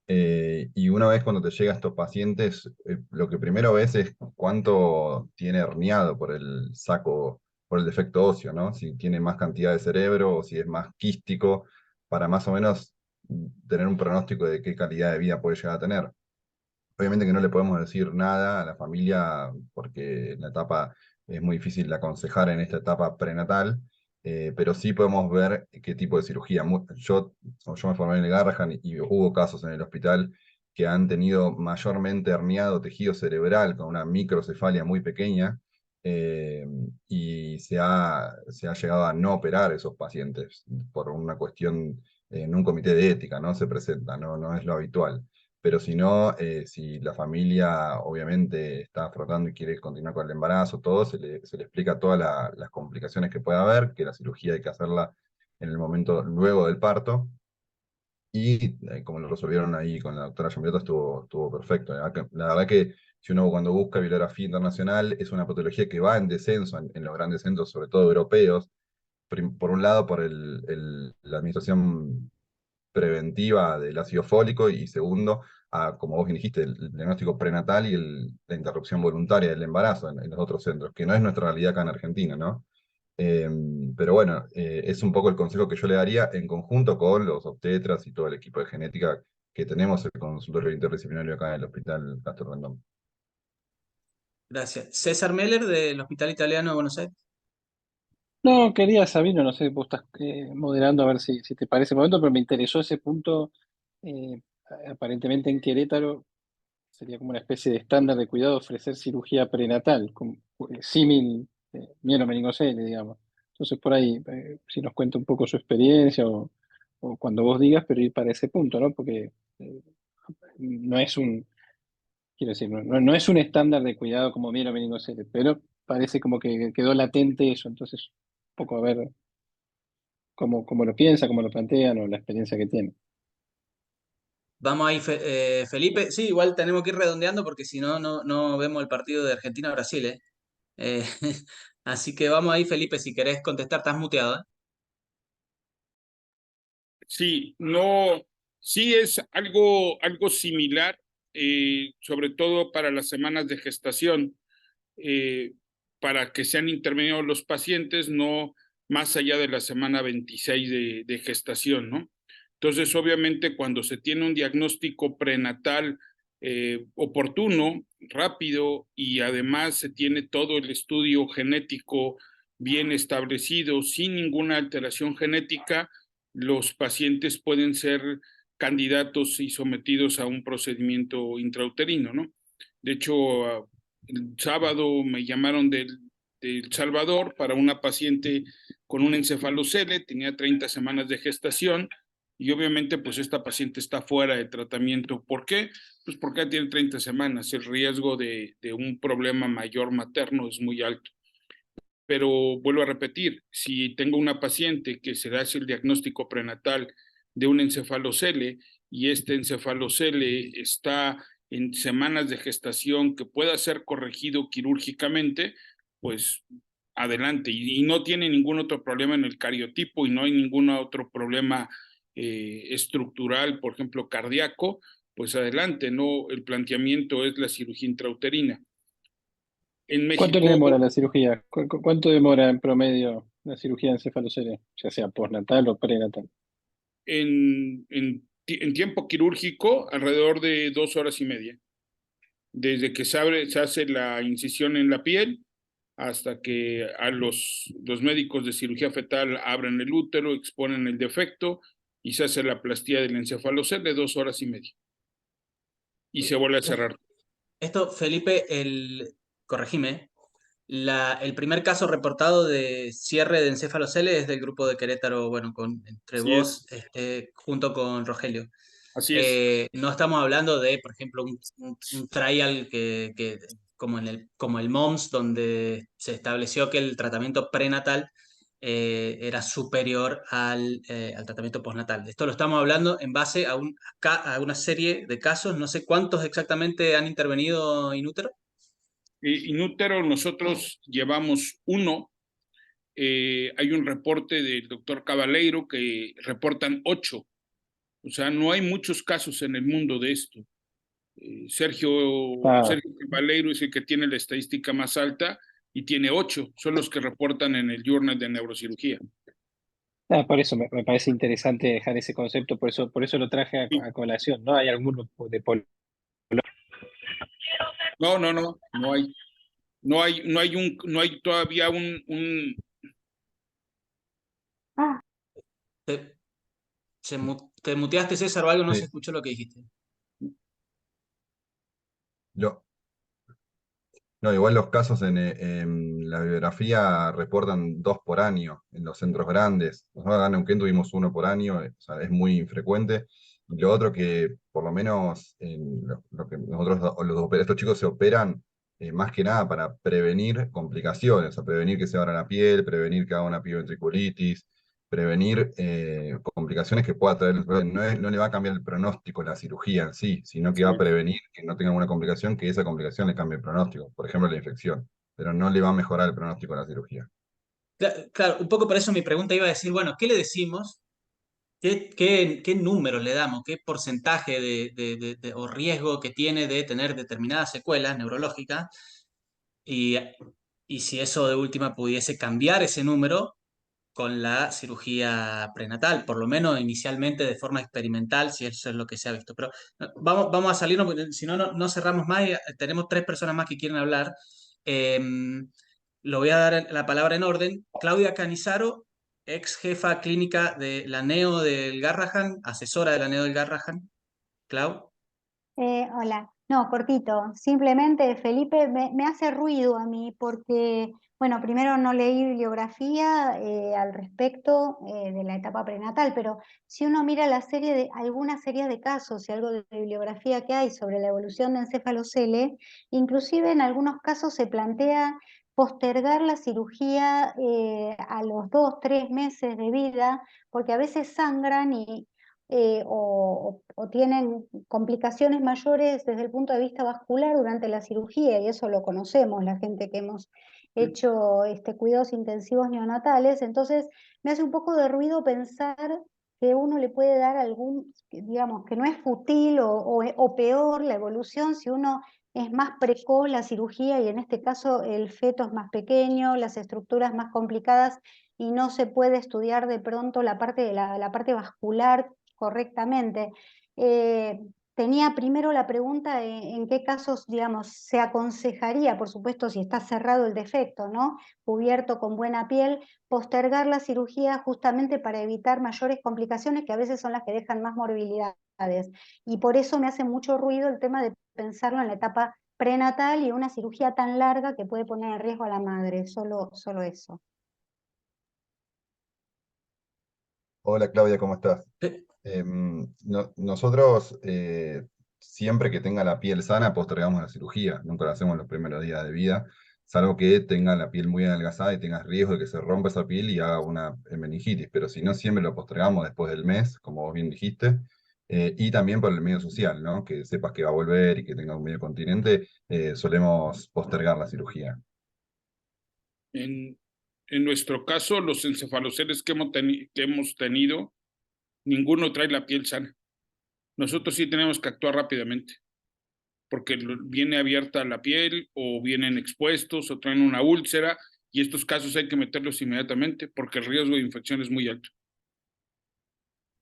Y una vez cuando te llegan estos pacientes, lo que primero ves es cuánto tiene herniado por el saco, por el defecto óseo, ¿no? Si tiene más cantidad de cerebro o si es más quístico, para más o menos tener un pronóstico de qué calidad de vida puede llegar a tener. Obviamente que no le podemos decir nada a la familia porque en la etapa es muy difícil de aconsejar en esta etapa prenatal, pero sí podemos ver qué tipo de cirugía. Yo me formé en el Garrahan y hubo casos en el hospital que han tenido mayormente herniado tejido cerebral con una microcefalia muy pequeña, eh, y se ha llegado a no operar esos pacientes por una cuestión en un comité de ética, ¿no? Se presenta, no es lo habitual. Pero si no, si la familia obviamente está afrontando y quiere continuar con el embarazo, todo, se le explica todas las complicaciones que puede haber, que la cirugía hay que hacerla en el momento luego del parto. Y como lo resolvieron ahí con la doctora Yambreta, estuvo perfecto. La verdad que si uno cuando busca bibliografía internacional, es una patología que va en descenso en los grandes centros, sobre todo europeos. Por un lado, por la administración preventiva del ácido fólico y segundo, como vos bien dijiste, el diagnóstico prenatal y la interrupción voluntaria del embarazo en los otros centros, que no es nuestra realidad acá en Argentina, ¿no? Eh, pero bueno, es un poco el consejo que yo le daría en conjunto con los obstetras y todo el equipo de genética que tenemos el consultorio interdisciplinario acá en el Hospital Castro Rendón. Gracias. César Meller, del Hospital Italiano de Buenos Aires. No, quería, Sabino, no sé, vos estás moderando a ver si te parece el momento, pero me interesó ese punto. eh, Aparentemente en Querétaro sería como una especie de estándar de cuidado ofrecer cirugía prenatal, como, símil mielomeningocele, digamos. Entonces, por ahí, si nos cuenta un poco su experiencia o cuando vos digas, pero ir para ese punto, ¿no? Porque no es quiero decir, no es un estándar de cuidado como mielomeningocele, pero parece como que quedó latente eso. Entonces, un poco a ver cómo lo piensa, cómo lo plantean o la experiencia que tiene. Vamos ahí, Felipe. Sí, igual tenemos que ir redondeando porque si no, no vemos el partido de Argentina-Brasil, ¿eh? Eh, así que vamos ahí, Felipe, si querés contestar, estás muteado, ¿eh? Sí, no, sí es algo similar, sobre todo para las semanas de gestación, para que sean intervenidos los pacientes, no más allá de la semana 26 de gestación, ¿no? Entonces, obviamente, cuando se tiene un diagnóstico prenatal oportuno, rápido, y además se tiene todo el estudio genético bien establecido, sin ninguna alteración genética, los pacientes pueden ser candidatos y sometidos a un procedimiento intrauterino, ¿no? De hecho, el sábado me llamaron de El Salvador para una paciente con un encefalocele, tenía 30 semanas de gestación y obviamente pues esta paciente está fuera de tratamiento. ¿Por qué? Pues porque tiene 30 semanas, el riesgo de un problema mayor materno es muy alto. Pero vuelvo a repetir, si tengo una paciente que se hace el diagnóstico prenatal de un encefalocele y este encefalocele está en semanas de gestación que pueda ser corregido quirúrgicamente, pues adelante. Y no tiene ningún otro problema en el cariotipo y no hay ningún otro problema estructural, por ejemplo, cardíaco, pues adelante, ¿no? El planteamiento es la cirugía intrauterina. En ¿Cuánto México, le demora la cirugía? ¿Cuánto demora en promedio la cirugía de encefalocele, ya sea postnatal o prenatal? en tiempo quirúrgico, alrededor de 2 horas y media. Desde que se hace la incisión en la piel hasta que a los médicos de cirugía fetal abren el útero, exponen el defecto y se hace la plastía del encefalocele de 2 horas y media. Y se vuelve a cerrar. Esto, Felipe, corregime, el primer caso reportado de cierre de encefalocele es del grupo de Querétaro, bueno, entre Así vos, es. junto con Rogelio. Así es. No estamos hablando de, por ejemplo, un trial como el MOMS, donde se estableció que el tratamiento prenatal era superior al tratamiento postnatal. Esto lo estamos hablando en base a una serie de casos, no sé cuántos exactamente han intervenido in útero. In útero nosotros llevamos uno. Hay un reporte del doctor Cabaleiro que reportan 8. O sea, no hay muchos casos en el mundo de esto. Sergio Cabaleiro es el que tiene la estadística más alta y tiene 8. Son los que reportan en el Journal de Neurocirugía. Por eso me parece interesante dejar ese concepto, por eso lo traje a colación, ¿no? ¿Hay alguno de No hay. No hay todavía un... ¿Te muteaste, César, o algo? No Sí. se escuchó lo que dijiste. No, igual los casos en la bibliografía reportan 2 por año en los centros grandes. Nosotros acá en Neuquén tuvimos 1 por año, o sea, es muy infrecuente. Y lo otro que, por lo menos, lo que nosotros, estos chicos se operan más que nada para prevenir complicaciones, o sea, prevenir que se abra la piel, prevenir que haga una piloventriculitis, prevenir complicaciones que pueda traer. No le va a cambiar el pronóstico la cirugía en sí, sino que va a prevenir que no tenga una complicación, que esa complicación le cambie el pronóstico, por ejemplo la infección, pero no le va a mejorar el pronóstico de la cirugía. Claro, un poco por eso mi pregunta iba a decir, bueno, ¿qué le decimos? ¿Qué números le damos? ¿Qué porcentaje o riesgo que tiene de tener determinadas secuelas neurológicas? Y si eso de última pudiese cambiar ese número con la cirugía prenatal, por lo menos inicialmente de forma experimental, si eso es lo que se ha visto. Pero vamos a salirnos, porque si no, no cerramos más. Tenemos 3 personas más que quieren hablar. Lo voy a dar la palabra en orden. Claudia Canizaro, ex jefa clínica de la NEO del Garrahan, asesora de la NEO del Garrahan. Clau. Hola, no, cortito. Simplemente, Felipe, me hace ruido a mí porque, bueno, primero no leí bibliografía al respecto de la etapa prenatal, pero si uno mira alguna serie de casos y algo de bibliografía que hay sobre la evolución de encéfalocele, inclusive en algunos casos se plantea postergar la cirugía a los 2, 3 meses de vida, porque a veces sangran o tienen complicaciones mayores desde el punto de vista vascular durante la cirugía, y eso lo conocemos, la gente que hemos hecho cuidados intensivos neonatales. Entonces me hace un poco de ruido pensar que uno le puede dar digamos, que no es fútil o peor la evolución si uno es más precoz la cirugía y en este caso el feto es más pequeño, las estructuras más complicadas y no se puede estudiar de pronto la parte vascular correctamente. Tenía primero la pregunta en qué casos, digamos, se aconsejaría, por supuesto, si está cerrado el defecto, ¿no? Cubierto con buena piel, postergar la cirugía justamente para evitar mayores complicaciones que a veces son las que dejan más morbilidades. Y por eso me hace mucho ruido el tema de pensarlo en la etapa prenatal y una cirugía tan larga que puede poner en riesgo a la madre, solo eso. Hola Claudia, ¿cómo estás? Nosotros siempre que tenga la piel sana postergamos la cirugía, nunca la hacemos en los primeros días de vida, salvo que tenga la piel muy adelgazada y tengas riesgo de que se rompa esa piel y haga una meningitis, pero si no siempre lo postergamos después del mes, como vos bien dijiste, y también por el medio social, ¿no? Que sepas que va a volver y que tenga un medio continente, solemos postergar la cirugía. En nuestro caso, los encefaloceles que hemos tenido, ninguno trae la piel sana. Nosotros sí tenemos que actuar rápidamente, porque viene abierta la piel o vienen expuestos o traen una úlcera, y estos casos hay que meterlos inmediatamente porque el riesgo de infección es muy alto.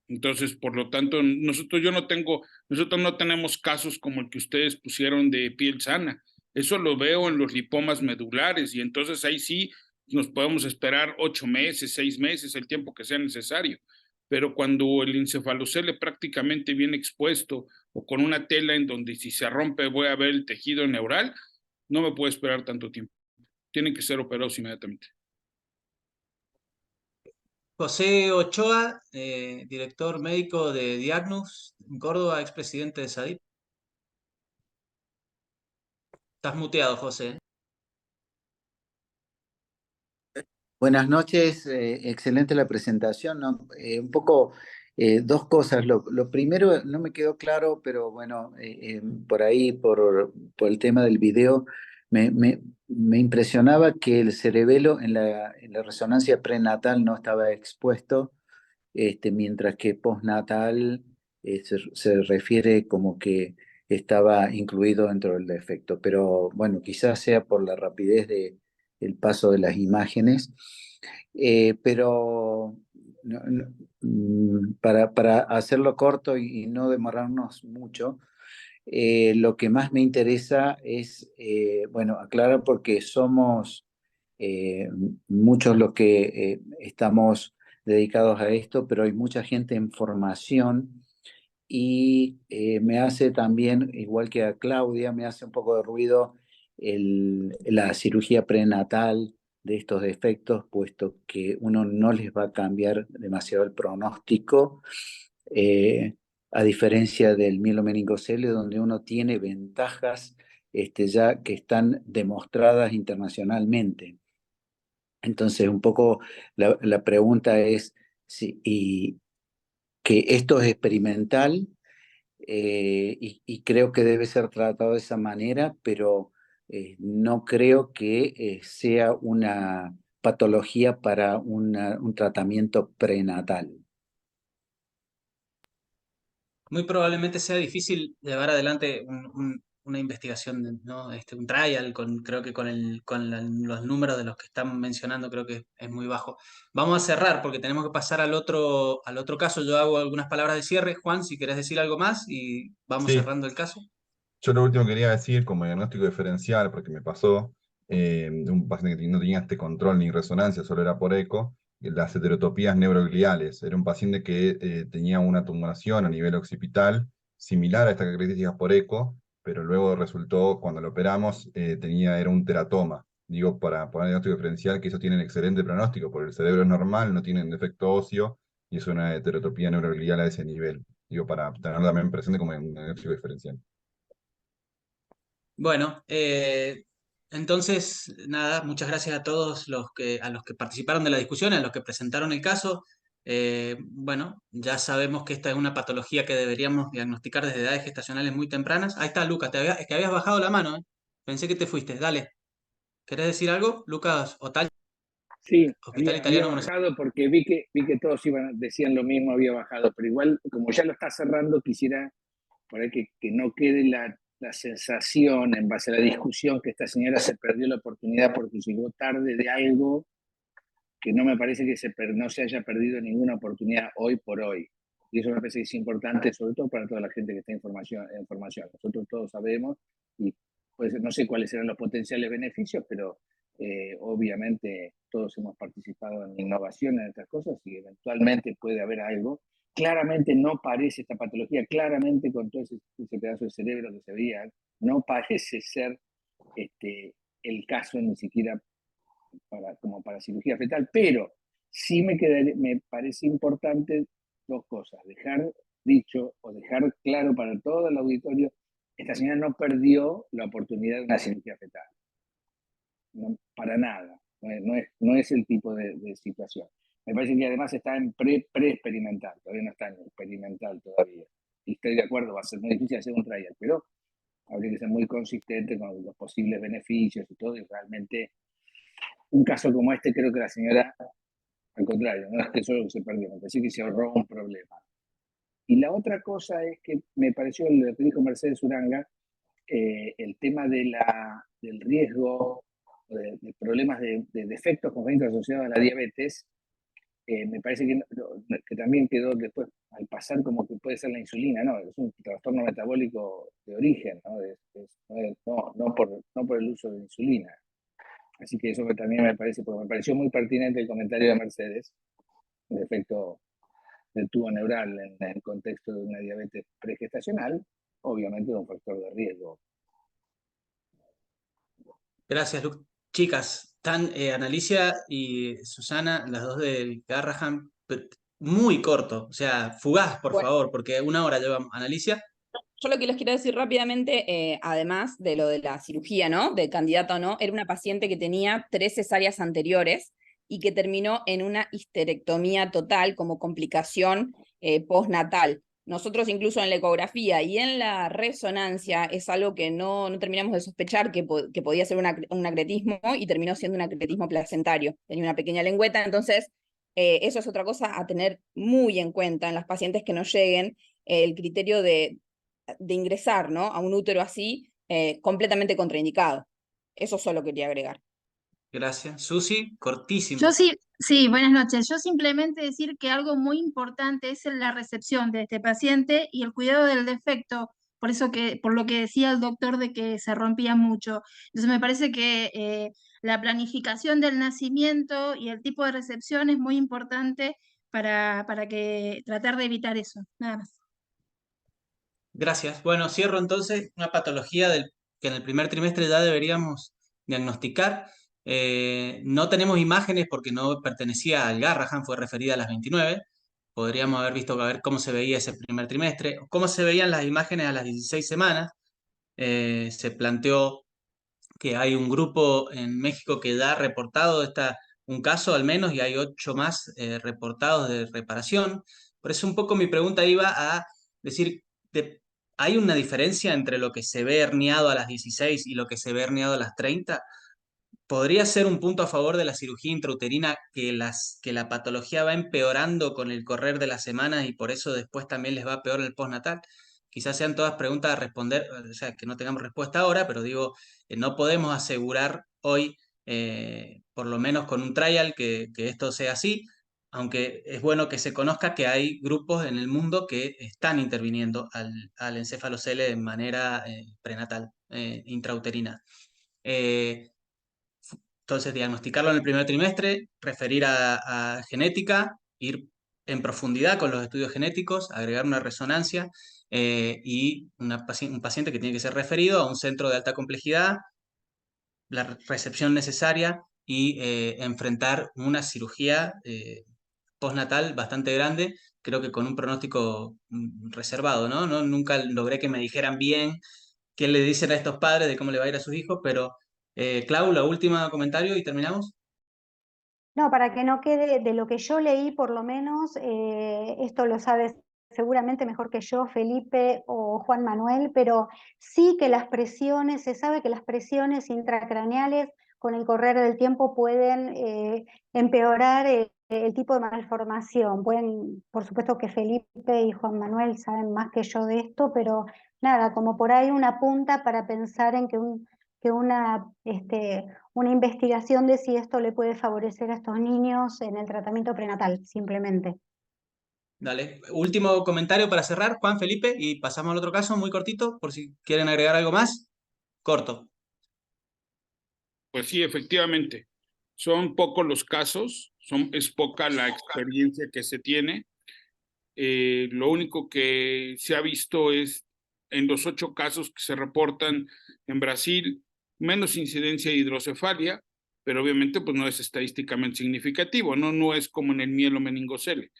Entonces, por lo tanto, nosotros no tenemos casos como el que ustedes pusieron de piel sana. Eso lo veo en los lipomas medulares, y entonces ahí sí nos podemos esperar 8 meses, 6 meses, el tiempo que sea necesario. Pero cuando el encefalocele prácticamente viene expuesto o con una tela en donde si se rompe voy a ver el tejido neural, no me puedo esperar tanto tiempo. Tienen que ser operados inmediatamente. José Ochoa, director médico de Diagnus en Córdoba, expresidente de SADIP. Estás muteado, José. Buenas noches, excelente la presentación, ¿no? Un poco, dos cosas. Lo primero no me quedó claro, pero bueno, por ahí, por el tema del video, me impresionaba que el cerebelo en la resonancia prenatal no estaba expuesto, mientras que postnatal se refiere como que estaba incluido dentro del defecto. Pero bueno, quizás sea por la rapidez el paso de las imágenes. Pero para hacerlo corto y no demorarnos mucho, lo que más me interesa es, bueno, aclarar porque somos eh, muchos los que estamos dedicados a esto, pero hay mucha gente en formación y me hace también, igual que a Claudia, me hace un poco de ruido la cirugía prenatal de estos defectos, puesto que uno no les va a cambiar demasiado el pronóstico, eh, a diferencia del mielomeningocele, donde uno tiene ventajas ya que están demostradas internacionalmente. Entonces, un poco la pregunta es y que esto es experimental, y creo que debe ser tratado de esa manera, pero no creo que sea una patología para un tratamiento prenatal. Muy probablemente sea difícil llevar adelante una investigación, ¿no? Un trial, creo que los números de los que están mencionando creo que es muy bajo. Vamos a cerrar porque tenemos que pasar al otro caso. Yo hago algunas palabras de cierre. Juan, si querés decir algo más y vamos Sí, cerrando el caso. yo lo último que quería decir, como diagnóstico diferencial, porque me pasó, un paciente que no tenía este control ni resonancia, solo era por eco, las heterotopías neurogliales. Era un paciente que tenía una tumoración a nivel occipital, similar a estas características por eco, pero luego resultó, cuando lo operamos, era un teratoma. Digo, para poner diagnóstico diferencial, que ellos tienen excelente pronóstico, porque el cerebro es normal, no tienen defecto óseo, y es una heterotopía neuroglial a ese nivel. Digo, para tenerlo también presente como un diagnóstico diferencial. Bueno, entonces, nada, muchas gracias a todos a los que participaron de la discusión, a los que presentaron el caso. Bueno, ya sabemos que esta es una patología que deberíamos diagnosticar desde edades gestacionales muy tempranas. Ahí está, Lucas, es que habías bajado la mano, ¿eh? Pensé que te fuiste. Dale. ¿Querés decir algo? Lucas Otal, Sí, Hospital había Italiano Buenos Aires. bajado porque vi que todos decían lo mismo, había bajado, pero igual, como ya lo está cerrando, quisiera por ahí que no quede la sensación en base a la discusión que esta señora se perdió la oportunidad porque llegó tarde de algo que no me parece que no se haya perdido ninguna oportunidad hoy por hoy. Y eso me parece que es importante, sobre todo para toda la gente que está en formación. Nosotros todos sabemos, y pues no sé cuáles serán los potenciales beneficios, pero obviamente todos hemos participado en innovación en estas cosas y eventualmente puede haber algo. Claramente no parece esta patología, claramente con todo ese pedazo de cerebro que se veía, no parece ser el caso ni siquiera como para cirugía fetal, pero sí me parece importante dos cosas, dejar dicho o dejar claro para todo el auditorio, esta señora no perdió la oportunidad de una cirugía fetal, no, para nada, no es el tipo de situación. Me parece que además está en pre-experimental, todavía no está en experimental todavía. Y estoy de acuerdo, va a ser muy difícil hacer un trial, pero habría que ser muy consistente con los posibles beneficios y todo, y realmente un caso como este creo que la señora, al contrario, no es que solo se perdió, me parece que se ahorró un problema. Y la otra cosa es que me pareció lo que dijo Mercedes Uranga, el tema del riesgo, de problemas de defectos congénitos asociados a la diabetes, me parece que también quedó después, al pasar, como que puede ser la insulina, ¿no? Es un trastorno metabólico de origen, ¿no? No por el uso de insulina. Así que eso también me pareció muy pertinente el comentario de Mercedes, el efecto del tubo neural en el contexto de una diabetes pregestacional, obviamente es un factor de riesgo. Gracias, Lucas. Chicas, están Analicia y Susana, las dos del Garrahan, muy corto, o sea, fugaz, por Bueno, favor, porque 1 hora llevamos. Analicia. yo lo que les quiero decir rápidamente, además de lo de la cirugía, ¿no? De candidato o no, era una paciente que tenía 3 cesáreas anteriores y que terminó en una histerectomía total como complicación postnatal. Nosotros incluso en la ecografía y en la resonancia es algo que no terminamos de sospechar que podía ser un acretismo y terminó siendo un acretismo placentario. Tenía una pequeña lengüeta, entonces eso es otra cosa a tener muy en cuenta en las pacientes que nos lleguen, el criterio de ingresar, ¿no?, a un útero así completamente contraindicado. Eso solo quería agregar. Gracias. Susi, cortísimo. Yo sí, buenas noches. Yo simplemente decir que algo muy importante es la recepción de este paciente y el cuidado del defecto, por lo que decía el doctor de que se rompía mucho. Entonces me parece que la planificación del nacimiento y el tipo de recepción es muy importante para que tratar de evitar eso, nada más. Gracias. Bueno, cierro entonces una patología que en el primer trimestre ya deberíamos diagnosticar. No tenemos imágenes porque no pertenecía al Garrahan, fue referida a las 29. Podríamos haber visto a ver cómo se veía ese primer trimestre, o cómo se veían las imágenes a las 16 semanas. Se planteó que hay un grupo en México que ya ha reportado un caso al menos y hay 8 más reportados de reparación. Por eso un poco mi pregunta iba a decir, ¿hay una diferencia entre lo que se ve herniado a las 16 y lo que se ve herniado a las 30? ¿Podría ser un punto a favor de la cirugía intrauterina que la patología va empeorando con el correr de las semanas y por eso después también les va peor el postnatal? Quizás sean todas preguntas a responder, o sea, que no tengamos respuesta ahora, pero digo, no podemos asegurar hoy, por lo menos con un trial, que esto sea así, aunque es bueno que se conozca que hay grupos en el mundo que están interviniendo al encéfalocele de manera prenatal, intrauterina. Entonces, diagnosticarlo en el primer trimestre, referir a genética, ir en profundidad con los estudios genéticos, agregar una resonancia y un paciente que tiene que ser referido a un centro de alta complejidad, la recepción necesaria y enfrentar una cirugía postnatal bastante grande, creo que con un pronóstico reservado, ¿no? Nunca logré que me dijeran bien qué le dicen a estos padres de cómo le va a ir a sus hijos, pero Clau, la última comentario y terminamos. No, para que no quede de lo que yo leí, por lo menos, esto lo sabes seguramente mejor que yo, Felipe o Juan Manuel, pero sí que se sabe que las presiones intracraneales con el correr del tiempo pueden empeorar el tipo de malformación. Por supuesto que Felipe y Juan Manuel saben más que yo de esto, pero nada, como por ahí una punta para pensar en que una investigación de si esto le puede favorecer a estos niños en el tratamiento prenatal, simplemente. Dale, último comentario para cerrar, Juan, Felipe, y pasamos al otro caso, muy cortito, por si quieren agregar algo más. Corto. Pues sí, efectivamente. Son pocos los casos, es poca la experiencia que se tiene. Lo único que se ha visto es en los 8 casos que se reportan en Brasil, menos incidencia de hidrocefalia, pero obviamente pues no es estadísticamente significativo, no es como en el mielomeningocele.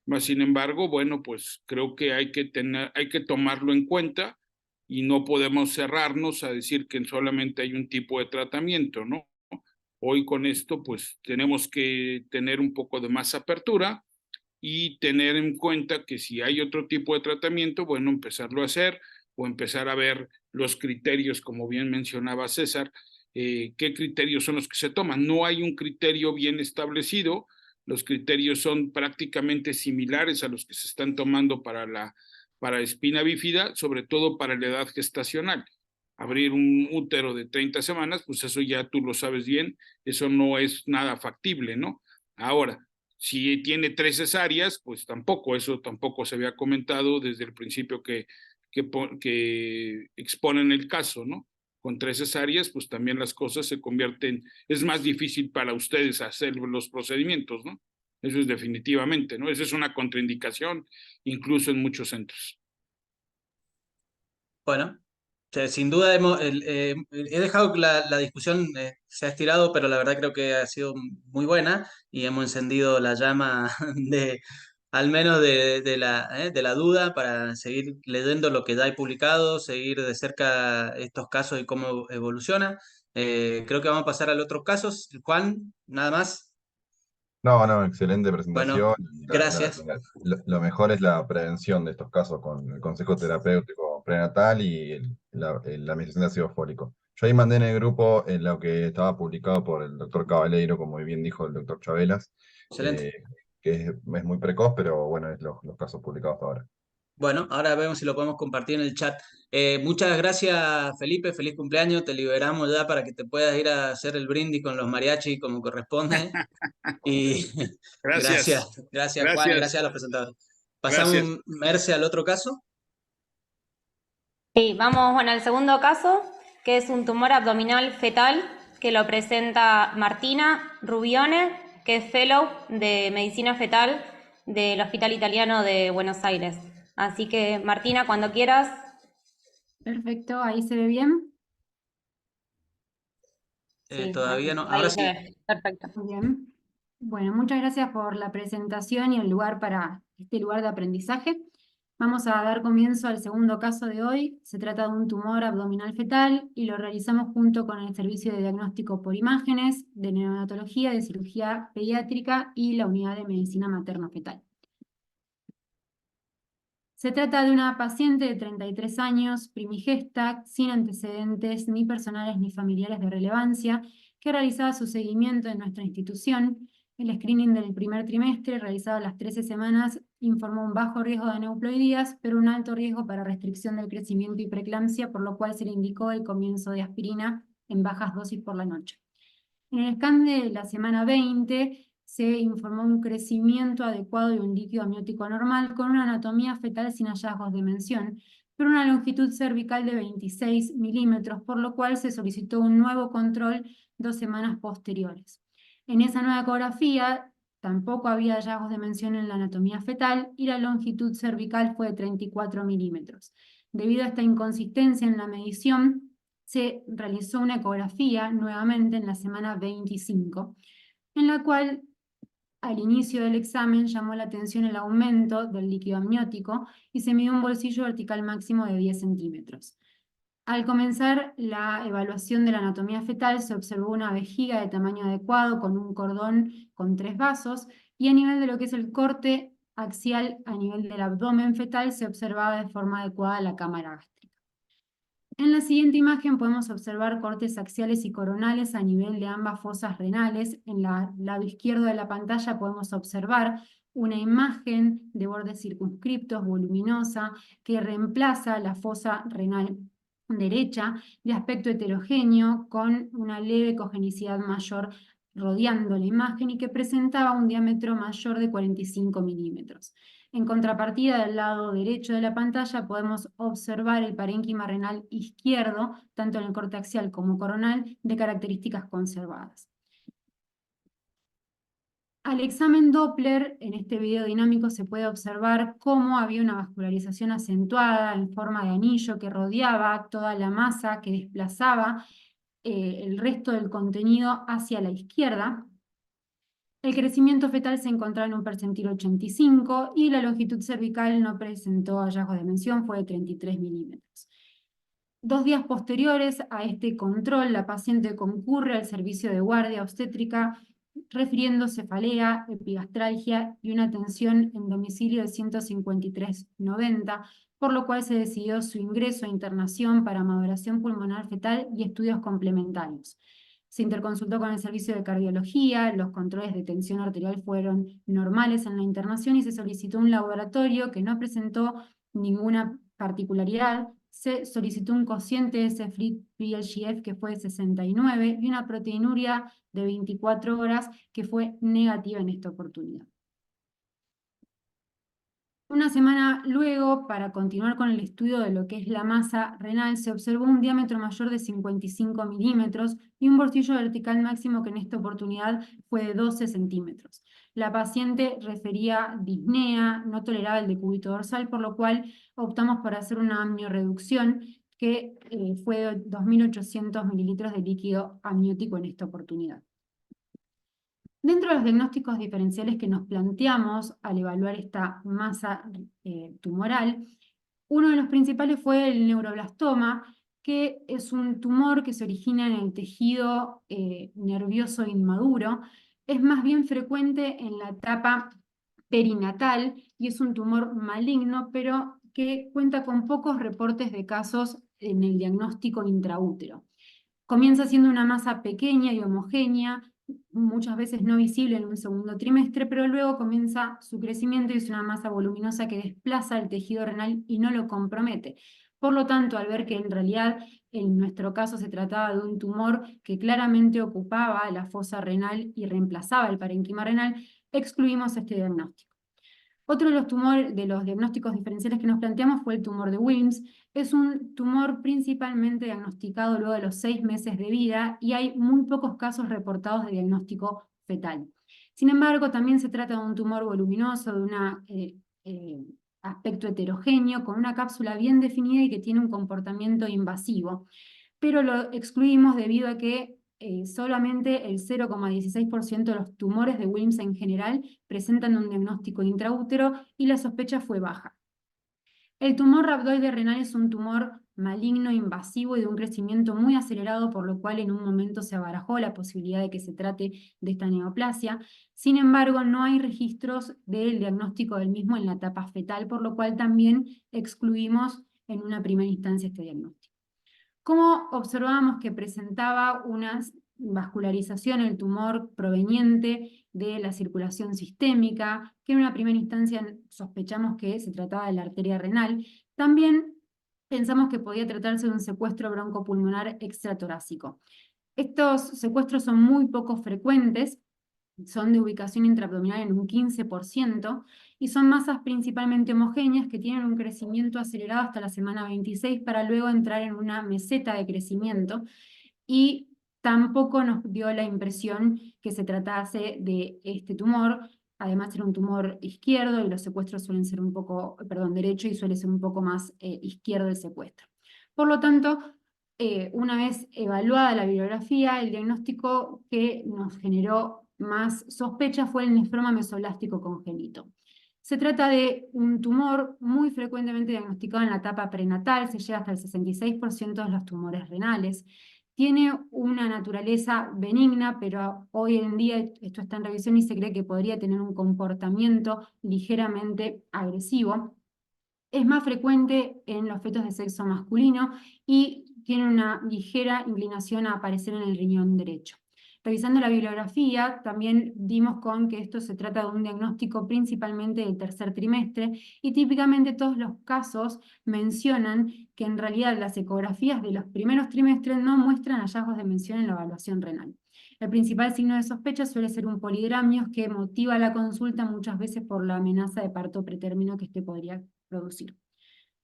Mas, sin embargo, bueno, pues creo que hay que tomarlo en cuenta y no podemos cerrarnos a decir que solamente hay un tipo de tratamiento, ¿no? Hoy con esto, pues tenemos que tener un poco de más apertura y tener en cuenta que si hay otro tipo de tratamiento, bueno, empezarlo a hacer o empezar a ver los criterios, como bien mencionaba César, qué criterios son los que se toman. No hay un criterio bien establecido, los criterios son prácticamente similares a los que se están tomando para espina bífida, sobre todo para la edad gestacional. Abrir un útero de 30 semanas, pues eso ya tú lo sabes bien, eso no es nada factible, ¿no? Ahora, si tiene 3 cesáreas, pues eso tampoco se había comentado desde el principio que exponen el caso, ¿no? Con 3 cesáreas, pues también las cosas se convierten, es más difícil para ustedes hacer los procedimientos, ¿no? Eso es definitivamente, ¿no? Esa es una contraindicación, incluso en muchos centros. Bueno, sin duda he dejado que la discusión se ha estirado, pero la verdad creo que ha sido muy buena y hemos encendido la llama al menos de la duda para seguir leyendo lo que ya hay publicado, seguir de cerca estos casos y cómo evoluciona. Creo que vamos a pasar a los otros casos. Juan, nada más. No, excelente Bueno, presentación. gracias. Lo mejor es la prevención de estos casos con el consejo terapéutico prenatal y la administración de ácido fólico. Yo ahí mandé en el grupo lo que estaba publicado por el doctor Cabaleiro, como bien dijo el doctor Chabelas, Excelente. que es muy precoz, pero bueno, es los casos publicados hasta ahora. Bueno, ahora vemos si lo podemos compartir en el chat. Muchas gracias, Felipe. Feliz cumpleaños. Te liberamos ya para que te puedas ir a hacer el brindis con los mariachis como corresponde. Y Gracias. gracias Juan, gracias a los presentadores. Pasamos, Gracias. Merce, al otro caso. Sí, vamos bueno, al segundo caso, que es un tumor abdominal fetal, que lo presenta Martina Rubione, que es fellow de medicina fetal del Hospital Italiano de Buenos Aires. Así que, Martina, cuando quieras. Perfecto, ahí se ve bien. Sí, Todavía no, ahí ahora se sí. ve. Perfecto. Muy bien. Bueno, muchas gracias por la presentación y el lugar para este lugar de aprendizaje. Vamos a dar comienzo al segundo caso de hoy. Se trata de un tumor abdominal fetal y lo realizamos junto con el Servicio de Diagnóstico por Imágenes, de Neonatología, de Cirugía Pediátrica y la Unidad de Medicina Materno-Fetal. Se trata de una paciente de 33 años, primigesta, sin antecedentes ni personales ni familiares de relevancia, que realizaba su seguimiento en nuestra institución. El screening del primer trimestre, realizado a las 13 semanas, informó un bajo riesgo de neuploidías, pero un alto riesgo para restricción del crecimiento y preeclampsia, por lo cual se le indicó el comienzo de aspirina en bajas dosis por la noche. En el scan de la semana 20, se informó un crecimiento adecuado y un líquido amniótico normal con una anatomía fetal sin hallazgos de mención, pero una longitud cervical de 26 milímetros, por lo cual se solicitó un nuevo control 2 semanas posteriores. En esa nueva ecografía tampoco había hallazgos de mención en la anatomía fetal y la longitud cervical fue de 34 milímetros. Debido a esta inconsistencia en la medición, se realizó una ecografía nuevamente en la semana 25, en la cual al inicio del examen llamó la atención el aumento del líquido amniótico y se midió un bolsillo vertical máximo de 10 centímetros. Al comenzar la evaluación de la anatomía fetal se observó una vejiga de tamaño adecuado con un cordón con 3 vasos y a nivel de lo que es el corte axial a nivel del abdomen fetal se observaba de forma adecuada la cámara gástrica. En la siguiente imagen podemos observar cortes axiales y coronales a nivel de ambas fosas renales. En el lado izquierdo de la pantalla podemos observar una imagen de bordes circunscriptos, voluminosa, que reemplaza la fosa renal derecha, de aspecto heterogéneo, con una leve cogenicidad mayor rodeando la imagen y que presentaba un diámetro mayor de 45 milímetros. En contrapartida, del lado derecho de la pantalla podemos observar el parénquima renal izquierdo, tanto en el corte axial como coronal, de características conservadas. Al examen Doppler, en este video dinámico se puede observar cómo había una vascularización acentuada en forma de anillo que rodeaba toda la masa que desplazaba el resto del contenido hacia la izquierda. El crecimiento fetal se encontraba en un percentil 85 y la longitud cervical no presentó hallazgos de mención, fue de 33 milímetros. 2 días posteriores a este control, la paciente concurre al servicio de guardia obstétrica refiriendo cefalea, epigastralgia y una tensión en domicilio de 153/90, por lo cual se decidió su ingreso e internación para maduración pulmonar fetal y estudios complementarios. Se interconsultó con el servicio de cardiología, los controles de tensión arterial fueron normales en la internación y se solicitó un laboratorio que no presentó ninguna particularidad. Se solicitó un cociente SF-PLGF que fue de 69 y una proteinuria de 24 horas que fue negativa en esta oportunidad. Una semana luego, para continuar con el estudio de lo que es la masa renal, se observó un diámetro mayor de 55 milímetros y un bolsillo vertical máximo que en esta oportunidad fue de 12 centímetros. La paciente refería disnea, no toleraba el decúbito dorsal, por lo cual optamos por hacer una amniorreducción que fue de 2.800 mililitros de líquido amniótico en esta oportunidad. Dentro de los diagnósticos diferenciales que nos planteamos al evaluar esta masa tumoral, uno de los principales fue el neuroblastoma, que es un tumor que se origina en el tejido nervioso inmaduro, es más bien frecuente en la etapa perinatal y es un tumor maligno, pero que cuenta con pocos reportes de casos en el diagnóstico intraútero. Comienza siendo una masa pequeña y homogénea, muchas veces no visible en un segundo trimestre, pero luego comienza su crecimiento y es una masa voluminosa que desplaza el tejido renal y no lo compromete. Por lo tanto, al ver que en realidad en nuestro caso se trataba de un tumor que claramente ocupaba la fosa renal y reemplazaba el parénquima renal, excluimos este diagnóstico. Otro de los diagnósticos diferenciales que nos planteamos fue el tumor de Wilms. Es un tumor principalmente diagnosticado luego de los 6 meses de vida y hay muy pocos casos reportados de diagnóstico fetal. Sin embargo, también se trata de un tumor voluminoso, de un aspecto heterogéneo, con una cápsula bien definida y que tiene un comportamiento invasivo. Pero lo excluimos debido a que solamente el 0,16% de los tumores de Wilms en general presentan un diagnóstico intraútero y la sospecha fue baja. El tumor rhabdoide renal es un tumor maligno, invasivo y de un crecimiento muy acelerado, por lo cual en un momento se abarajó la posibilidad de que se trate de esta neoplasia. Sin embargo, no hay registros del diagnóstico del mismo en la etapa fetal, por lo cual también excluimos en una primera instancia este diagnóstico. ¿Cómo observamos que presentaba una vascularización el tumor proveniente de la circulación sistémica, que en una primera instancia sospechamos que se trataba de la arteria renal? También pensamos que podía tratarse de un secuestro broncopulmonar extratorácico. Estos secuestros son muy poco frecuentes, son de ubicación intraabdominal en un 15%, y son masas principalmente homogéneas que tienen un crecimiento acelerado hasta la semana 26 para luego entrar en una meseta de crecimiento, y tampoco nos dio la impresión que se tratase de este tumor. Además era un tumor izquierdo y los secuestros suelen ser un poco, derecho, y suele ser un poco más izquierdo el secuestro. Por lo tanto, una vez evaluada la bibliografía, el diagnóstico que nos generó más sospecha fue el nefroma mesoblástico congénito. Se trata de un tumor muy frecuentemente diagnosticado en la etapa prenatal, se llega hasta el 66% de los tumores renales. Tiene una naturaleza benigna, pero hoy en día esto está en revisión y se cree que podría tener un comportamiento ligeramente agresivo. Es más frecuente en los fetos de sexo masculino y tiene una ligera inclinación a aparecer en el riñón derecho. Revisando la bibliografía, también dimos con que esto se trata de un diagnóstico principalmente del tercer trimestre, y típicamente todos los casos mencionan que en realidad las ecografías de los primeros trimestres no muestran hallazgos de mención en la evaluación renal. El principal signo de sospecha suele ser un polidramnios que motiva la consulta muchas veces por la amenaza de parto pretérmino que este podría producir.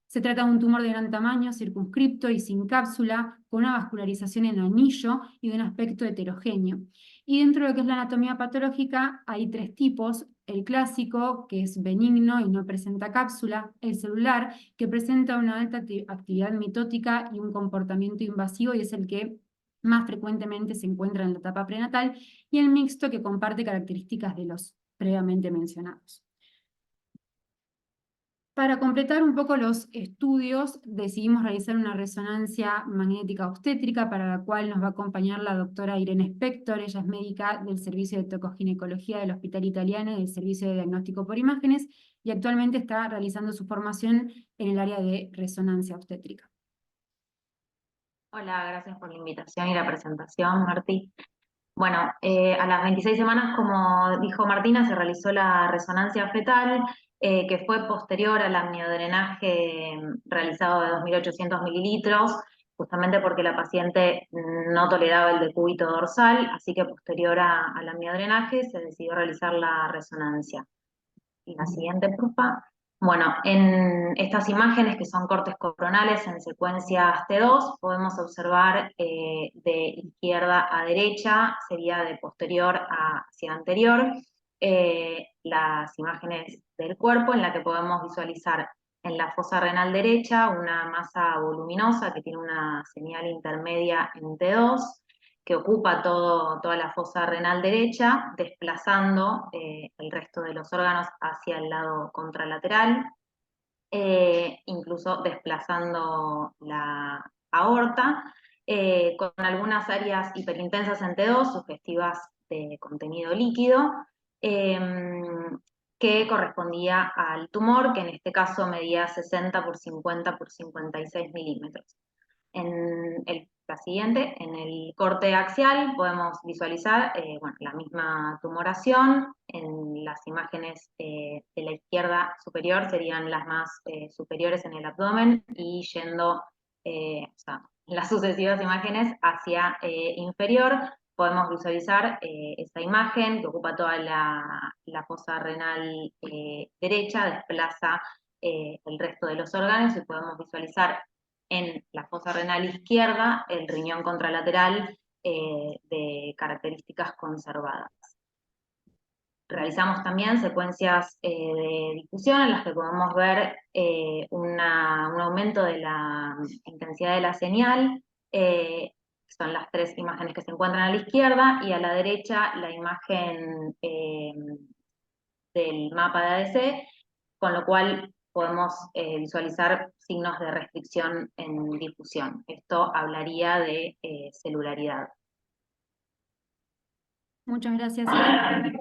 Se trata de un tumor de gran tamaño, circunscripto y sin cápsula, con una vascularización en anillo y de un aspecto heterogéneo. Y dentro de lo que es la anatomía patológica hay 3 tipos: el clásico, que es benigno y no presenta cápsula; el celular, que presenta una alta actividad mitótica y un comportamiento invasivo y es el que más frecuentemente se encuentra en la etapa prenatal; y el mixto, que comparte características de los previamente mencionados. Para completar un poco los estudios, decidimos realizar una resonancia magnética obstétrica, para la cual nos va a acompañar la doctora Irene Spector. Ella es médica del Servicio de Tocoginecología del Hospital Italiano y del Servicio de Diagnóstico por Imágenes, y actualmente está realizando su formación en el área de resonancia obstétrica. Hola, gracias por la invitación y la presentación, Martí. Bueno, a las 26 semanas, como dijo Martina, se realizó la resonancia fetal, que fue posterior al amniodrenaje realizado de 2.800 mililitros, justamente porque la paciente no toleraba el decúbito dorsal, así que posterior al amniodrenaje se decidió realizar la resonancia. Y la siguiente, porfa. Bueno, en estas imágenes, que son cortes coronales en secuencias T2, podemos observar de izquierda a derecha, sería de posterior hacia anterior, las imágenes del cuerpo, en la que podemos visualizar en la fosa renal derecha una masa voluminosa que tiene una señal intermedia en T2, que ocupa toda la fosa renal derecha, desplazando el resto de los órganos hacia el lado contralateral, incluso desplazando la aorta, con algunas áreas hiperintensas en T2, sugestivas de contenido líquido, que correspondía al tumor, que en este caso medía 60 por 50 por 56 milímetros. La siguiente, en el corte axial podemos visualizar la misma tumoración. En las imágenes de la izquierda superior serían las más superiores en el abdomen, y yendo, las sucesivas imágenes hacia inferior, podemos visualizar esa imagen que ocupa toda la fosa renal derecha, desplaza el resto de los órganos, y podemos visualizar en la fosa renal izquierda el riñón contralateral de características conservadas. Realizamos también secuencias de difusión en las que podemos ver un aumento de la intensidad de la señal. Son las tres imágenes que se encuentran a la izquierda, y a la derecha la imagen del mapa de ADC, con lo cual podemos visualizar signos de restricción en difusión. Esto hablaría de celularidad. Muchas gracias, Ira.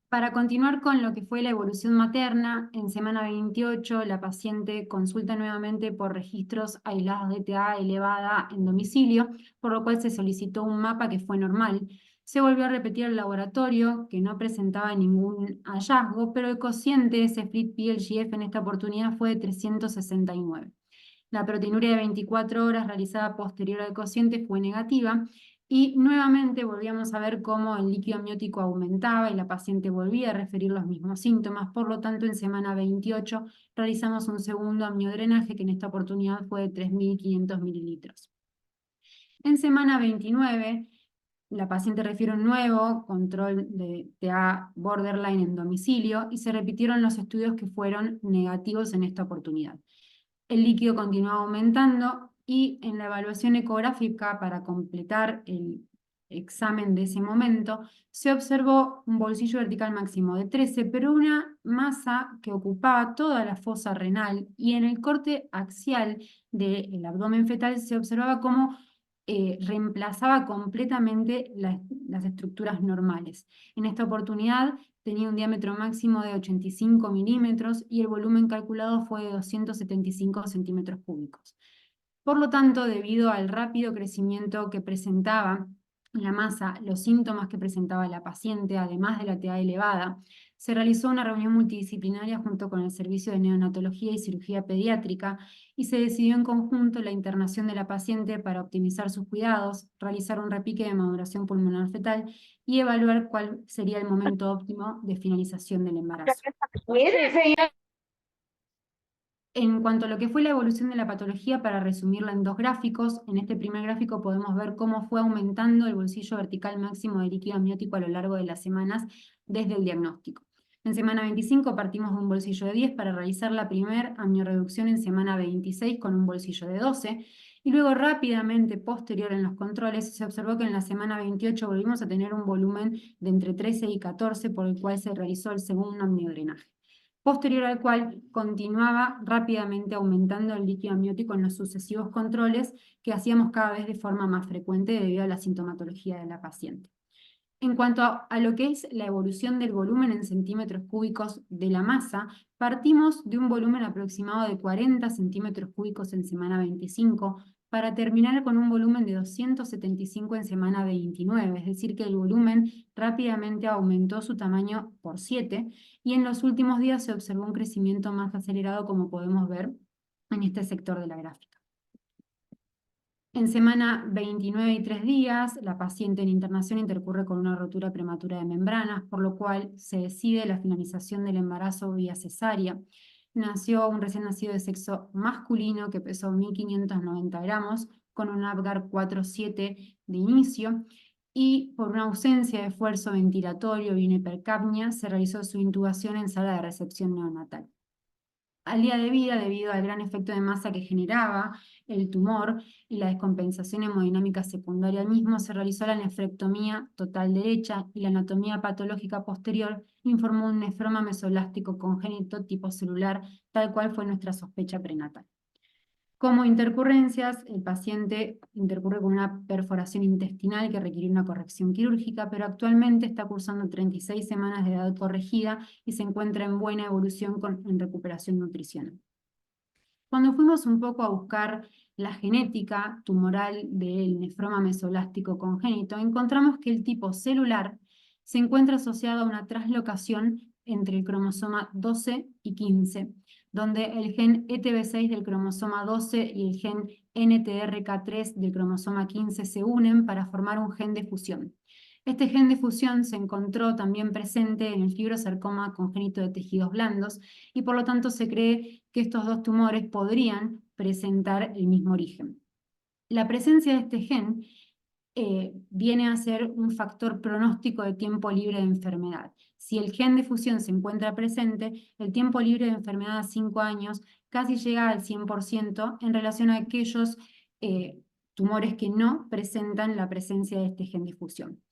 Para continuar con lo que fue la evolución materna, en semana 28 la paciente consulta nuevamente por registros aislados de TA elevada en domicilio, por lo cual se solicitó un mapa que fue normal. Se volvió a repetir el laboratorio, que no presentaba ningún hallazgo, pero el cociente SFLIT-PLGF en esta oportunidad fue de 369. La proteinuria de 24 horas realizada posterior al cociente fue negativa, y nuevamente volvíamos a ver cómo el líquido amniótico aumentaba y la paciente volvía a referir los mismos síntomas. Por lo tanto, en semana 28 realizamos un segundo amniodrenaje, que en esta oportunidad fue de 3.500 mililitros. En semana 29, la paciente refiere un nuevo control de TA borderline en domicilio, y se repitieron los estudios que fueron negativos en esta oportunidad. El líquido continuaba aumentando, y en la evaluación ecográfica para completar el examen de ese momento se observó un bolsillo vertical máximo de 13, pero una masa que ocupaba toda la fosa renal, y en el corte axial del abdomen fetal se observaba cómo reemplazaba completamente las estructuras normales. En esta oportunidad tenía un diámetro máximo de 85 milímetros y el volumen calculado fue de 275 centímetros cúbicos. Por lo tanto, debido al rápido crecimiento que presentaba la masa, los síntomas que presentaba la paciente, además de la TA elevada, se realizó una reunión multidisciplinaria junto con el Servicio de Neonatología y Cirugía Pediátrica, y se decidió en conjunto la internación de la paciente para optimizar sus cuidados, realizar un repique de maduración pulmonar fetal y evaluar cuál sería el momento óptimo de finalización del embarazo. En cuanto a lo que fue la evolución de la patología, para resumirla en dos gráficos, en este primer gráfico podemos ver cómo fue aumentando el bolsillo vertical máximo de líquido amniótico a lo largo de las semanas desde el diagnóstico. En semana 25 partimos de un bolsillo de 10 para realizar la primera amniorreducción en semana 26 con un bolsillo de 12, y luego rápidamente, posterior en los controles, se observó que en la semana 28 volvimos a tener un volumen de entre 13 y 14, por el cual se realizó el segundo amniodrenaje, posterior al cual continuaba rápidamente aumentando el líquido amniótico en los sucesivos controles, que hacíamos cada vez de forma más frecuente debido a la sintomatología de la paciente. En cuanto a lo que es la evolución del volumen en centímetros cúbicos de la masa, partimos de un volumen aproximado de 40 centímetros cúbicos en semana 25, para terminar con un volumen de 275 en semana 29, es decir que el volumen rápidamente aumentó su tamaño por 7, y en los últimos días se observó un crecimiento más acelerado, como podemos ver en este sector de la gráfica. En semana 29 y 3 días, la paciente en internación intercurre con una rotura prematura de membranas, por lo cual se decide la finalización del embarazo vía cesárea. Nació un recién nacido de sexo masculino que pesó 1.590 gramos, con un Apgar 4.7 de inicio, y por una ausencia de esfuerzo ventilatorio y una hipercapnia, se realizó su intubación en sala de recepción neonatal. Al día de vida, debido al gran efecto de masa que generaba el tumor y la descompensación hemodinámica secundaria al mismo, se realizó la nefrectomía total derecha, y la anatomía patológica posterior informó un nefroma mesolástico congénito tipo celular, tal cual fue nuestra sospecha prenatal. Como intercurrencias, el paciente intercurre con una perforación intestinal que requiere una corrección quirúrgica, pero actualmente está cursando 36 semanas de edad corregida y se encuentra en buena evolución en recuperación nutricional. Cuando fuimos un poco a buscar la genética tumoral del nefroma mesoblástico congénito, encontramos que el tipo celular se encuentra asociado a una traslocación entre el cromosoma 12 y 15, donde el gen ETB6 del cromosoma 12 y el gen NTRK3 del cromosoma 15 se unen para formar un gen de fusión. Este gen de fusión se encontró también presente en el fibrosarcoma congénito de tejidos blandos y por lo tanto se cree que estos dos tumores podrían presentar el mismo origen. La presencia de este gen viene a ser un factor pronóstico de tiempo libre de enfermedad. Si el gen de fusión se encuentra presente, el tiempo libre de enfermedad a 5 años casi llega al 100% en relación a aquellos tumores que no presentan la presencia de este gen de fusión.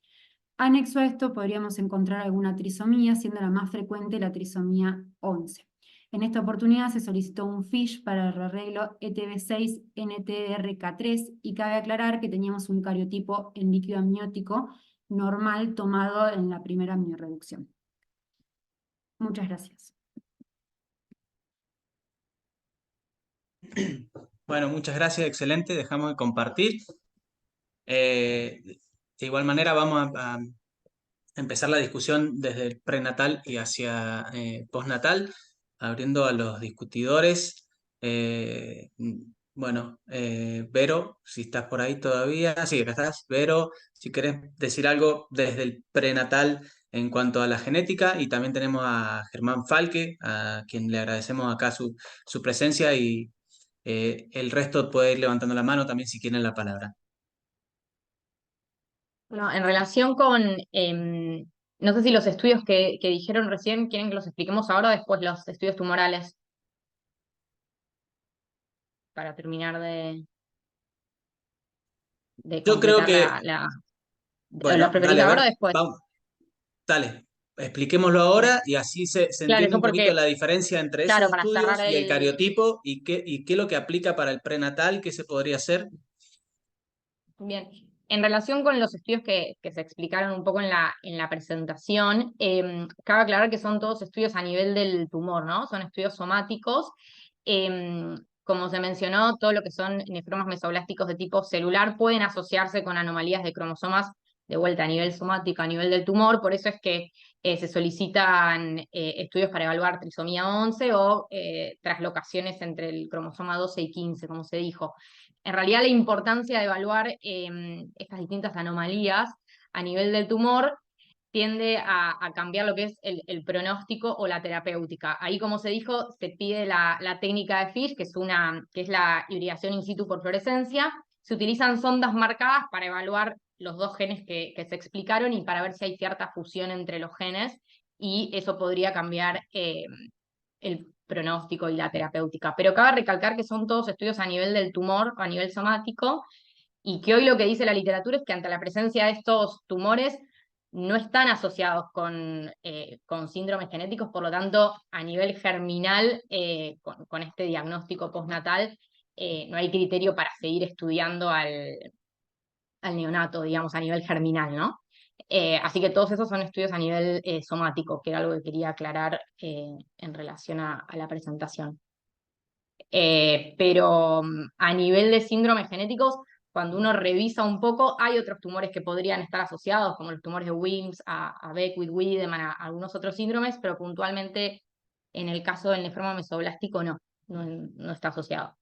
Anexo a esto podríamos encontrar alguna trisomía, siendo la más frecuente la trisomía 11. En esta oportunidad se solicitó un FISH para el arreglo ETB6-NTRK3 y cabe aclarar que teníamos un cariotipo en líquido amniótico normal tomado en la primera amniorreducción. Muchas gracias. Bueno, muchas gracias, excelente, dejamos de compartir. De igual manera vamos a empezar la discusión desde el prenatal y hacia postnatal, abriendo a los discutidores. Bueno, Vero, si estás por ahí todavía. Sí, acá estás. Vero, si querés decir algo desde el prenatal en cuanto a la genética. Y también tenemos a Germán Falque, a quien le agradecemos acá su presencia, y el resto puede ir levantando la mano también si quieren la palabra. Bueno, en relación con, no sé si los estudios que dijeron recién quieren que los expliquemos ahora o después los estudios tumorales. Para terminar de Yo creo completar que, ¿Los bueno, preferís dale, a ver, ahora o después? vamos, dale, expliquémoslo ahora y así se Claro, entiende eso un poquito porque, la diferencia entre esos claro, para cerrar estudios y el cariotipo y qué es lo que aplica para el prenatal, qué se podría hacer. Bien, en relación con los estudios que se explicaron un poco en la presentación, cabe aclarar que son todos estudios a nivel del tumor, ¿no? Son estudios somáticos. Como se mencionó, todo lo que son nefromas mesoblásticos de tipo celular pueden asociarse con anomalías de cromosomas de vuelta a nivel somático, a nivel del tumor, por eso es que se solicitan estudios para evaluar trisomía 11 o traslocaciones entre el cromosoma 12 y 15, como se dijo. En realidad la importancia de evaluar estas distintas anomalías a nivel del tumor tiende a cambiar lo que es el pronóstico o la terapéutica. Ahí, como se dijo, se pide la técnica de FISH, que es la hibridación in situ por fluorescencia. Se utilizan sondas marcadas para evaluar los dos genes que se explicaron y para ver si hay cierta fusión entre los genes, y eso podría cambiar el pronóstico y la terapéutica. Pero cabe recalcar que son todos estudios a nivel del tumor, a nivel somático, y que hoy lo que dice la literatura es que ante la presencia de estos tumores no están asociados con síndromes genéticos, por lo tanto, a nivel germinal, con este diagnóstico postnatal, no hay criterio para seguir estudiando al neonato, digamos, a nivel germinal, ¿no? Así que todos esos son estudios a nivel somático, que era algo que quería aclarar en relación a la presentación. Pero a nivel de síndromes genéticos, cuando uno revisa un poco, hay otros tumores que podrían estar asociados, como los tumores de Wilms, a Beckwith-Wiedemann, a algunos otros síndromes, pero puntualmente en el caso del nefroma mesoblástico no está asociado.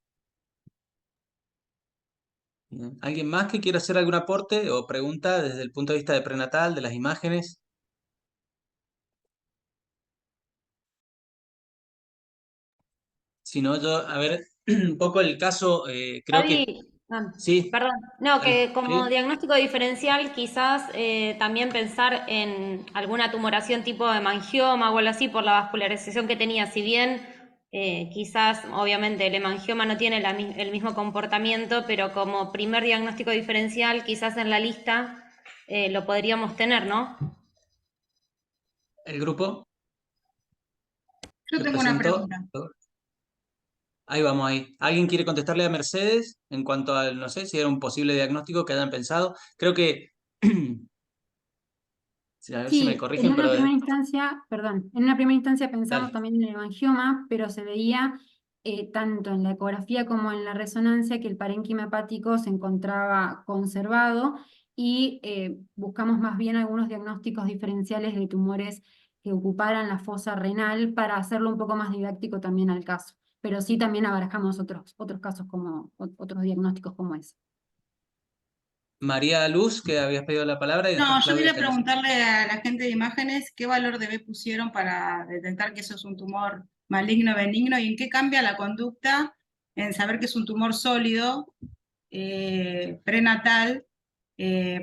¿Alguien más que quiera hacer algún aporte o pregunta desde el punto de vista de prenatal, de las imágenes? Si no, yo, a ver, un poco el caso, creo que sí. Perdón, no, que como ¿sí? diagnóstico diferencial quizás también pensar en alguna tumoración tipo de hemangioma o algo así por la vascularización que tenía, si bien quizás obviamente el hemangioma no tiene el mismo comportamiento, pero como primer diagnóstico diferencial quizás en la lista lo podríamos tener, ¿no? ¿El grupo? Yo tengo una pregunta. Ahí vamos, ahí. ¿Alguien quiere contestarle a Mercedes en cuanto al, no sé, si era un posible diagnóstico que hayan pensado? Creo que, sí, a ver si me Sí, en corrigen, una pero primera instancia, perdón, en una primera instancia pensamos dale. también en el hemangioma, pero se veía tanto en la ecografía como en la resonancia que el parénquima hepático se encontraba conservado y buscamos más bien algunos diagnósticos diferenciales de tumores que ocuparan la fosa renal para hacerlo un poco más didáctico también al caso. Pero sí también abarcamos otros casos como otros diagnósticos como ese. María Luz, que habías pedido la palabra, y después No, yo Claudia quería Canizares. preguntarle a la gente de imágenes qué valor de B pusieron para detectar que eso es un tumor maligno benigno y en qué cambia la conducta en saber que es un tumor sólido prenatal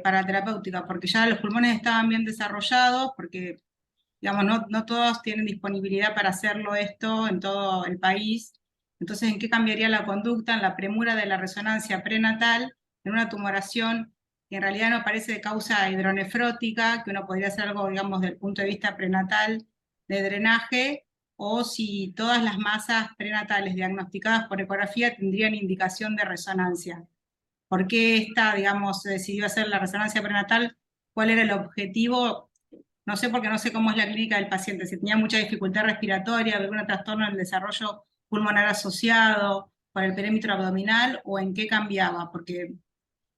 para terapéutica, porque ya los pulmones estaban bien desarrollados, porque digamos, no todos tienen disponibilidad para hacerlo esto en todo el país. Entonces, ¿en qué cambiaría la conducta en la premura de la resonancia prenatal en una tumoración que en realidad no parece de causa hidronefrótica, que uno podría hacer algo, digamos, desde el punto de vista prenatal de drenaje, o si todas las masas prenatales diagnosticadas por ecografía tendrían indicación de resonancia? ¿Por qué esta, digamos, se decidió hacer la resonancia prenatal? ¿Cuál era el objetivo? No sé, porque no sé cómo es la clínica del paciente, si tenía mucha dificultad respiratoria, algún trastorno en el desarrollo pulmonar asociado, por el perímetro abdominal, o en qué cambiaba, porque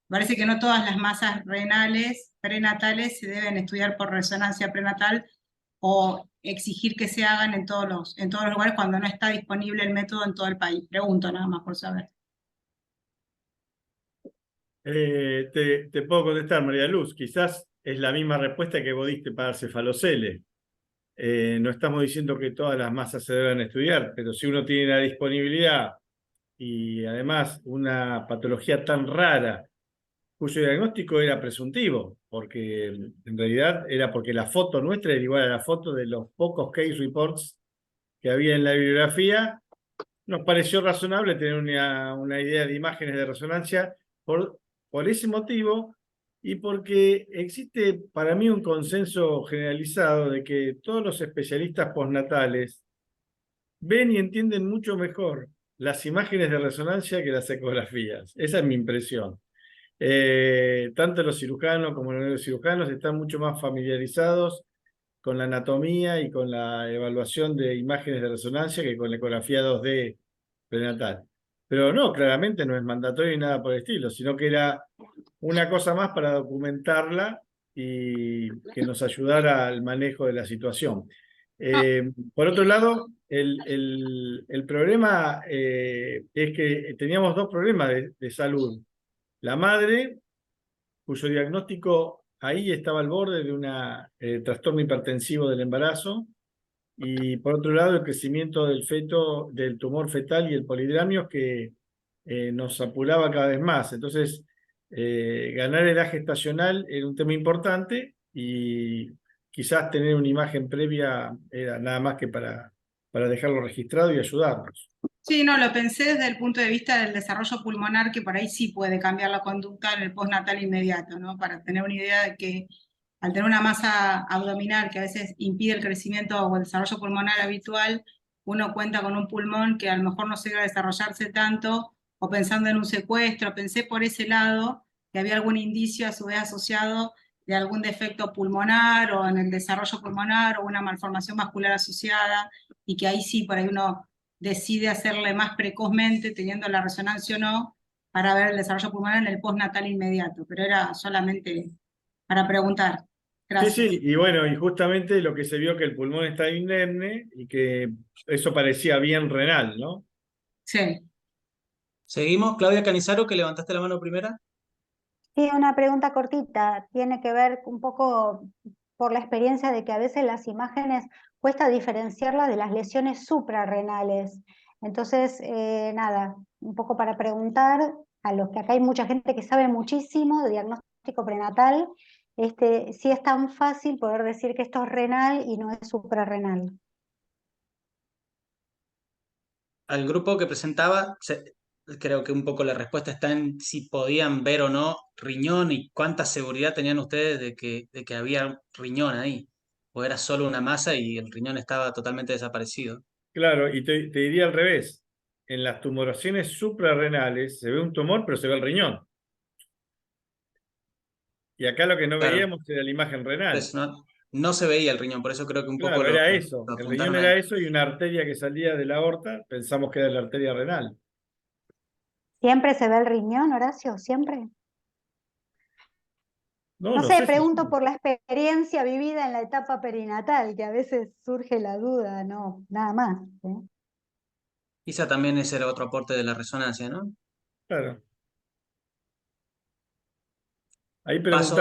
parece que no todas las masas renales prenatales se deben estudiar por resonancia prenatal o exigir que se hagan en en todos los lugares cuando no está disponible el método en todo el país. Pregunto nada más por saber. Te puedo contestar, María Luz. Quizás es la misma respuesta que vos diste para cefalocele. No estamos diciendo que todas las masas se deban estudiar, pero si uno tiene la disponibilidad y además una patología tan rara, cuyo diagnóstico era presuntivo, porque en realidad era porque la foto nuestra era igual a la foto de los pocos case reports que había en la bibliografía, nos pareció razonable tener una idea de imágenes de resonancia por ese motivo y porque existe para mí un consenso generalizado de que todos los especialistas postnatales ven y entienden mucho mejor las imágenes de resonancia que las ecografías. Esa es mi impresión. Tanto los cirujanos como los neurocirujanos están mucho más familiarizados con la anatomía y con la evaluación de imágenes de resonancia que con la ecografía 2D prenatal. Pero no, claramente no es mandatorio ni nada por el estilo, sino que era una cosa más para documentarla y que nos ayudara al manejo de la situación. Por otro lado, el problema es que teníamos dos problemas de salud. La madre, cuyo diagnóstico ahí estaba al borde de un trastorno hipertensivo del embarazo, y por otro lado el crecimiento del feto, del tumor fetal y el polidramio que nos apuraba cada vez más. Entonces, ganar edad gestacional era un tema importante y quizás tener una imagen previa era nada más que para dejarlo registrado y ayudarnos. Sí, no, lo pensé desde el punto de vista del desarrollo pulmonar, que por ahí sí puede cambiar la conducta en el postnatal inmediato, ¿no? Para tener una idea de que al tener una masa abdominal que a veces impide el crecimiento o el desarrollo pulmonar habitual, uno cuenta con un pulmón que a lo mejor no llega a desarrollarse tanto, o pensando en un secuestro, pensé por ese lado que había algún indicio a su vez asociado de algún defecto pulmonar o en el desarrollo pulmonar o una malformación vascular asociada, y que ahí sí, por ahí uno decide hacerle más precozmente, teniendo la resonancia o no, para ver el desarrollo pulmonar en el postnatal inmediato, pero era solamente para preguntar. Sí, Gracias. sí, y bueno, y justamente lo que se vio que el pulmón está indemne y que eso parecía bien renal, ¿no? Sí. Seguimos. Claudia Canizaro, que levantaste la mano primera. Sí, una pregunta cortita. Tiene que ver un poco por la experiencia de que a veces las imágenes cuesta diferenciarlas de las lesiones suprarrenales. Entonces, nada, un poco para preguntar a los que acá hay mucha gente que sabe muchísimo de diagnóstico prenatal, si es tan fácil poder decir que esto es renal y no es suprarrenal. Al grupo que presentaba, creo que un poco la respuesta está en si podían ver o no riñón y cuánta seguridad tenían ustedes de que había riñón ahí, o era solo una masa y el riñón estaba totalmente desaparecido. Claro, y te diría al revés. en las tumoraciones suprarrenales se ve un tumor, pero se ve el riñón. Y acá lo que no Claro. veíamos era la imagen renal. Pues no se veía el riñón, por eso creo que un poco Claro, era lo eso. El apuntaron riñón era ahí. eso y una arteria que salía de la aorta, pensamos que era la arteria renal. ¿Siempre se ve el riñón, Horacio? ¿Siempre? No, No no sé, sé si... pregunto por la experiencia vivida en la etapa perinatal, que a veces surge la duda, no, nada más. Quizá también ese era otro aporte de la resonancia, ¿no? Claro. Ahí Paso,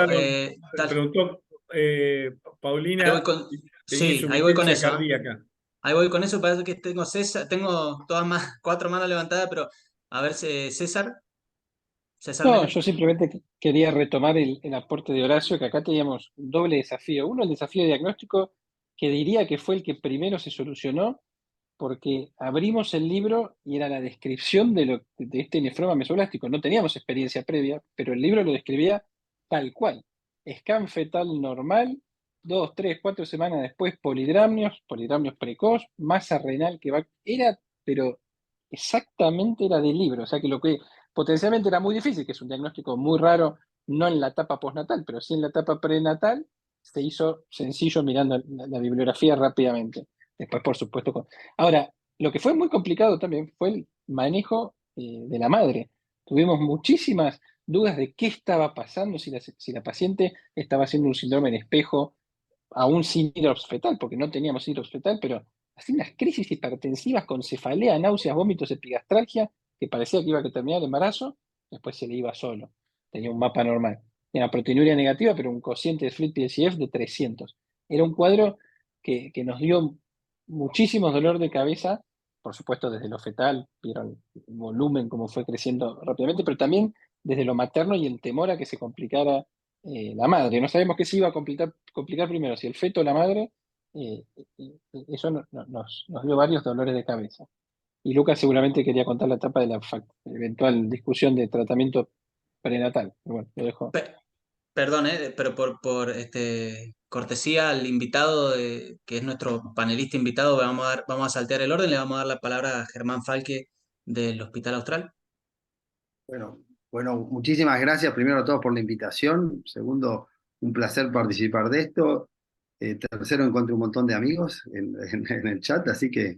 preguntó ahí Paulina voy con, si tenía sí, ahí voy con insuficiencia eso. cardíaca. Ahí voy con eso, parece que tengo César, tengo todas más, 4 manos levantadas, pero a ver, César No, Mena. yo simplemente quería retomar el aporte de Horacio, que acá teníamos un doble desafío. Uno, el desafío diagnóstico, que diría que fue el que primero se solucionó, porque abrimos el libro y era la descripción de este nefroma mesoplástico. No teníamos experiencia previa, pero el libro lo describía tal cual. Scan fetal normal, 2, 3, 4 semanas después polidramnios precoz, masa renal que va... Era, pero exactamente era del libro. O sea que lo que potencialmente era muy difícil, que es un diagnóstico muy raro, no en la etapa postnatal, pero sí en la etapa prenatal, se hizo sencillo mirando la bibliografía rápidamente. Después, por supuesto, ahora, lo que fue muy complicado también fue el manejo de la madre. Tuvimos muchísimas dudas de qué estaba pasando, si la paciente estaba haciendo un síndrome de espejo, aún sin hidrops fetal, porque no teníamos hidrops fetal, pero hacía unas crisis hipertensivas con cefalea, náuseas, vómitos, epigastralgia, que parecía que iba a terminar el embarazo, después se le iba solo. Tenía un mapa normal. Tenía proteinuria negativa, pero un cociente de FLIT-PLCF de 300. Era un cuadro que nos dio muchísimos dolor de cabeza, por supuesto desde lo fetal, vieron el volumen, cómo fue creciendo rápidamente, pero también desde lo materno y el temor a que se complicara la madre. No sabemos qué se iba a complicar primero, si el feto o la madre. Eso nos dio varios dolores de cabeza. Y Lucas seguramente quería contar la etapa de la eventual discusión de tratamiento prenatal. Pero bueno, lo dejo. Perdón, pero por cortesía al invitado, que es nuestro panelista invitado, vamos a saltear el orden, le vamos a dar la palabra a Germán Falque del Hospital Austral. Bueno, muchísimas gracias primero a todos por la invitación. Segundo, un placer participar de esto. Tercero, encontré un montón de amigos en el chat, así que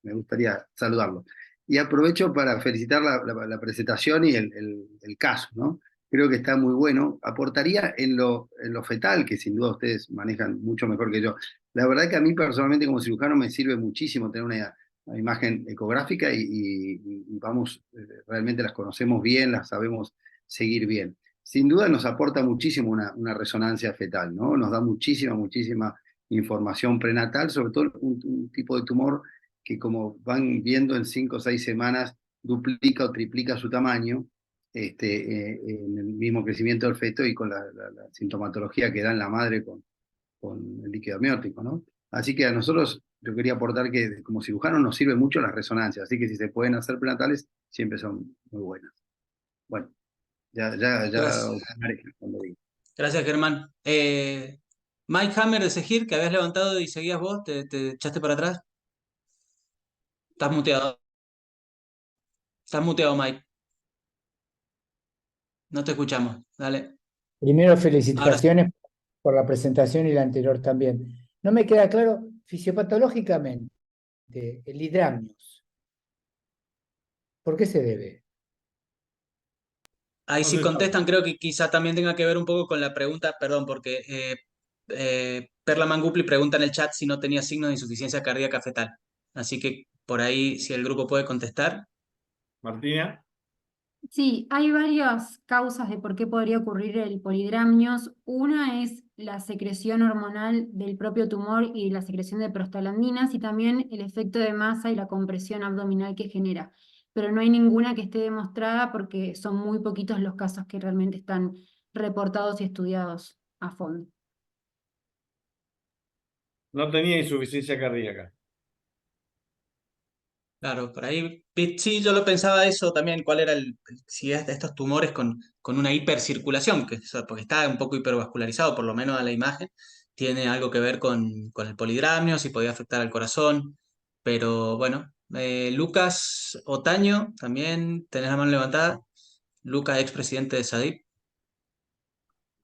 me gustaría saludarlos. Y aprovecho para felicitar la presentación y el caso, ¿no? Creo que está muy bueno. Aportaría en lo fetal, que sin duda ustedes manejan mucho mejor que yo. La verdad que a mí personalmente como cirujano me sirve muchísimo tener una imagen ecográfica y vamos, realmente las conocemos bien, las sabemos seguir bien. Sin duda nos aporta muchísimo una resonancia fetal, ¿no? Nos da muchísima información prenatal, sobre todo un tipo de tumor que, como van viendo, en 5 o 6 semanas duplica o triplica su tamaño, en el mismo crecimiento del feto y con la sintomatología que da en la madre con el líquido amniótico, ¿no? Así que a nosotros, yo quería aportar que como cirujanos nos sirven mucho las resonancias, así que si se pueden hacer prenatales, siempre son muy buenas. Bueno, ya opinaré cuando diga. Gracias, Germán. Mike Hammer de Segir, que habías levantado y seguías vos, ¿te echaste para atrás? Estás muteado. Estás muteado, Mike. No te escuchamos. Dale. Primero, felicitaciones por la presentación y la anterior también. No me queda claro, fisiopatológicamente, el hidramnios, ¿por qué se debe? Ahí sí contestan, creo que quizá también tenga que ver un poco con la pregunta, perdón, porque Perla Mangupli pregunta en el chat si no tenía signos de insuficiencia cardíaca fetal. Así que por ahí, si el grupo puede contestar. Martina. Sí, hay varias causas de por qué podría ocurrir el polidramnios. Una es la secreción hormonal del propio tumor y la secreción de prostaglandinas y también el efecto de masa y la compresión abdominal que genera. Pero no hay ninguna que esté demostrada porque son muy poquitos los casos que realmente están reportados y estudiados a fondo. No tenía insuficiencia cardíaca. Claro, por ahí, sí, yo lo pensaba eso también, cuál era si estos tumores con una hipercirculación, porque está un poco hipervascularizado, por lo menos a la imagen, tiene algo que ver con el polidramnio, si podía afectar al corazón, pero bueno, Lucas Otaño, también tenés la mano levantada. Lucas, expresidente de SADIP.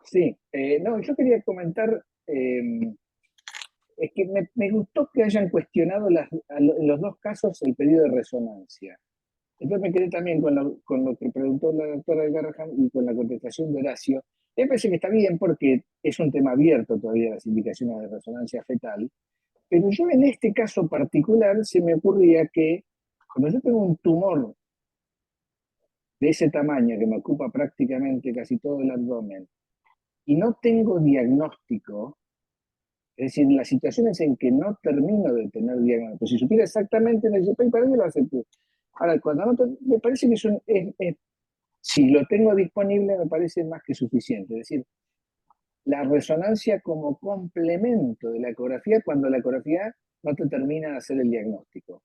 Sí, no, yo quería comentar, es que me gustó que hayan cuestionado en los dos casos el pedido de resonancia. Entonces me quedé también con lo que preguntó la doctora Garrahan y con la contestación de Horacio. Me parece que está bien porque es un tema abierto todavía las indicaciones de resonancia fetal, pero yo en este caso particular se me ocurría que cuando yo tengo un tumor de ese tamaño que me ocupa prácticamente casi todo el abdomen y no tengo diagnóstico, es decir, las situaciones en que no termino de tener diagnóstico, si supiera exactamente, me dice, ¿para qué lo acepto? Ahora, cuando no, me parece que si lo tengo disponible me parece más que suficiente, es decir, la resonancia como complemento de la ecografía cuando la ecografía no te termina de hacer el diagnóstico.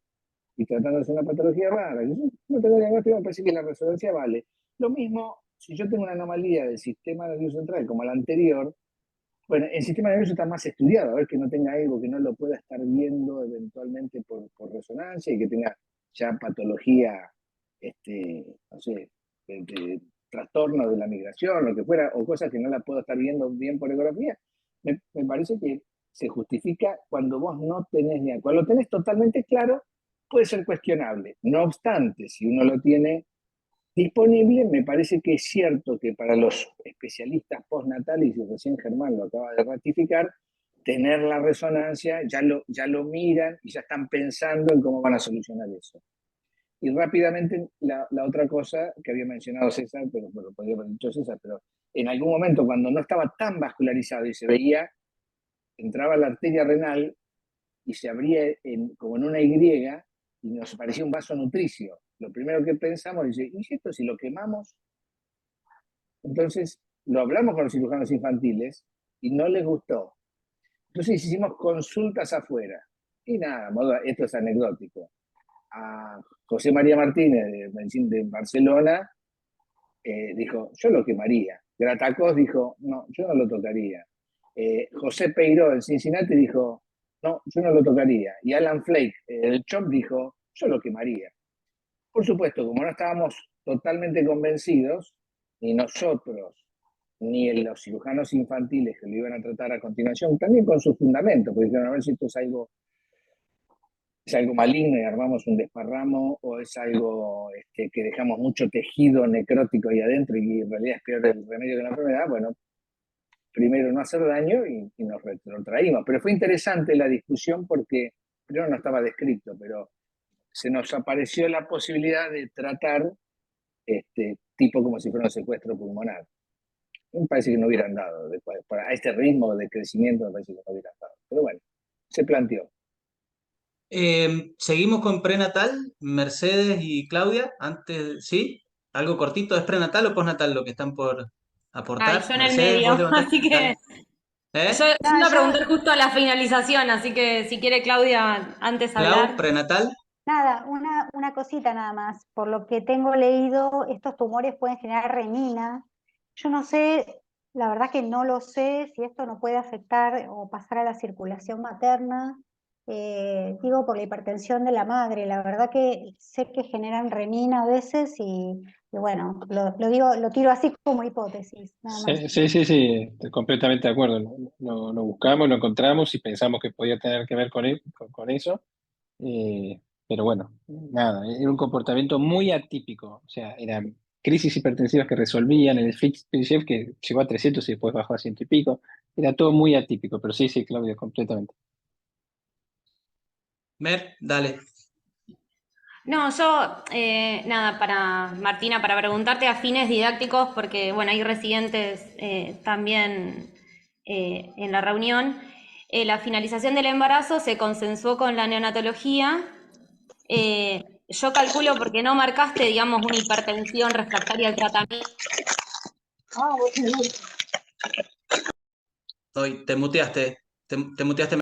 Y tratándose de una patología rara, yo no tengo diagnóstico, me parece que la resonancia vale. Lo mismo, si yo tengo una anomalía del sistema nervioso central como la anterior, bueno, el sistema nervioso está más estudiado, a ver que no tenga algo que no lo pueda estar viendo eventualmente por resonancia y que tenga ya patología, no sé, de trastorno de la migración, lo que fuera, o cosas que no la puedo estar viendo bien por ecografía, me parece que se justifica cuando vos no tenés ni cuando lo tenés totalmente claro, puede ser cuestionable. No obstante, si uno lo tiene disponible, me parece que es cierto que para los especialistas postnatales, y recién Germán lo acaba de ratificar, tener la resonancia, ya lo miran y ya están pensando en cómo van a solucionar eso. Y rápidamente, la otra cosa que había mencionado César, pero bueno, podría haber dicho César, pero en algún momento cuando no estaba tan vascularizado y se veía, entraba la arteria renal y se abría como en una Y y nos parecía un vaso nutricio. Lo primero que pensamos es, ¿y esto si lo quemamos? Entonces, lo hablamos con los cirujanos infantiles y no les gustó. Entonces hicimos consultas afuera. Y nada, esto es anecdótico. A José María Martínez de Barcelona dijo, yo lo quemaría. Gratacós dijo, no, yo no lo tocaría. José Peiró en Cincinnati dijo, no, yo no lo tocaría. Y Alan Flake, el CHOP, dijo, yo lo quemaría. Por supuesto, como no estábamos totalmente convencidos, ni nosotros, ni los cirujanos infantiles que lo iban a tratar a continuación, también con sus fundamentos, porque dijeron, a ver si esto es algo maligno y armamos un desparramo, o es algo que dejamos mucho tejido necrótico ahí adentro y en realidad es peor el remedio que la enfermedad. Bueno, primero no hacer daño y nos retrotraímos. Pero fue interesante la discusión porque primero no estaba descrito, pero se nos apareció la posibilidad de tratar tipo como si fuera un secuestro pulmonar. Me parece que no hubieran dado, a este ritmo de crecimiento me parece que no hubieran dado. Pero bueno, se planteó. Seguimos con prenatal, Mercedes y Claudia. Antes, ¿sí? ¿Algo cortito? ¿Es prenatal o postnatal lo que están por aportar? Ay, yo en el Mercedes, medio, vos levantaste. así que yo iba a preguntar justo a la finalización, así que si quiere Claudia antes hablar. Clau, prenatal. Nada, una cosita nada más. Por lo que tengo leído, estos tumores pueden generar renina. Yo no sé, la verdad que no lo sé si esto no puede afectar o pasar a la circulación materna. Digo por la hipertensión de la madre. La verdad que sé que generan renina a veces y bueno, lo tiro así como hipótesis, nada más. Sí, estoy completamente de acuerdo. Lo buscamos, lo encontramos y pensamos que podía tener que ver con eso. Pero bueno, nada, era un comportamiento muy atípico. O sea, eran crisis hipertensivas que resolvían, el FITS-PDGF que llegó a 300 y después bajó a 100 y pico. Era todo muy atípico, pero sí, Claudia, completamente. Mer, dale. No, yo, nada, para Martina, para preguntarte a fines didácticos, porque bueno, hay residentes también en la reunión. La finalización del embarazo se consensuó con la neonatología. Yo calculo porque no marcaste, digamos, una hipertensión refractaria al tratamiento. Te muteaste. Te muteaste.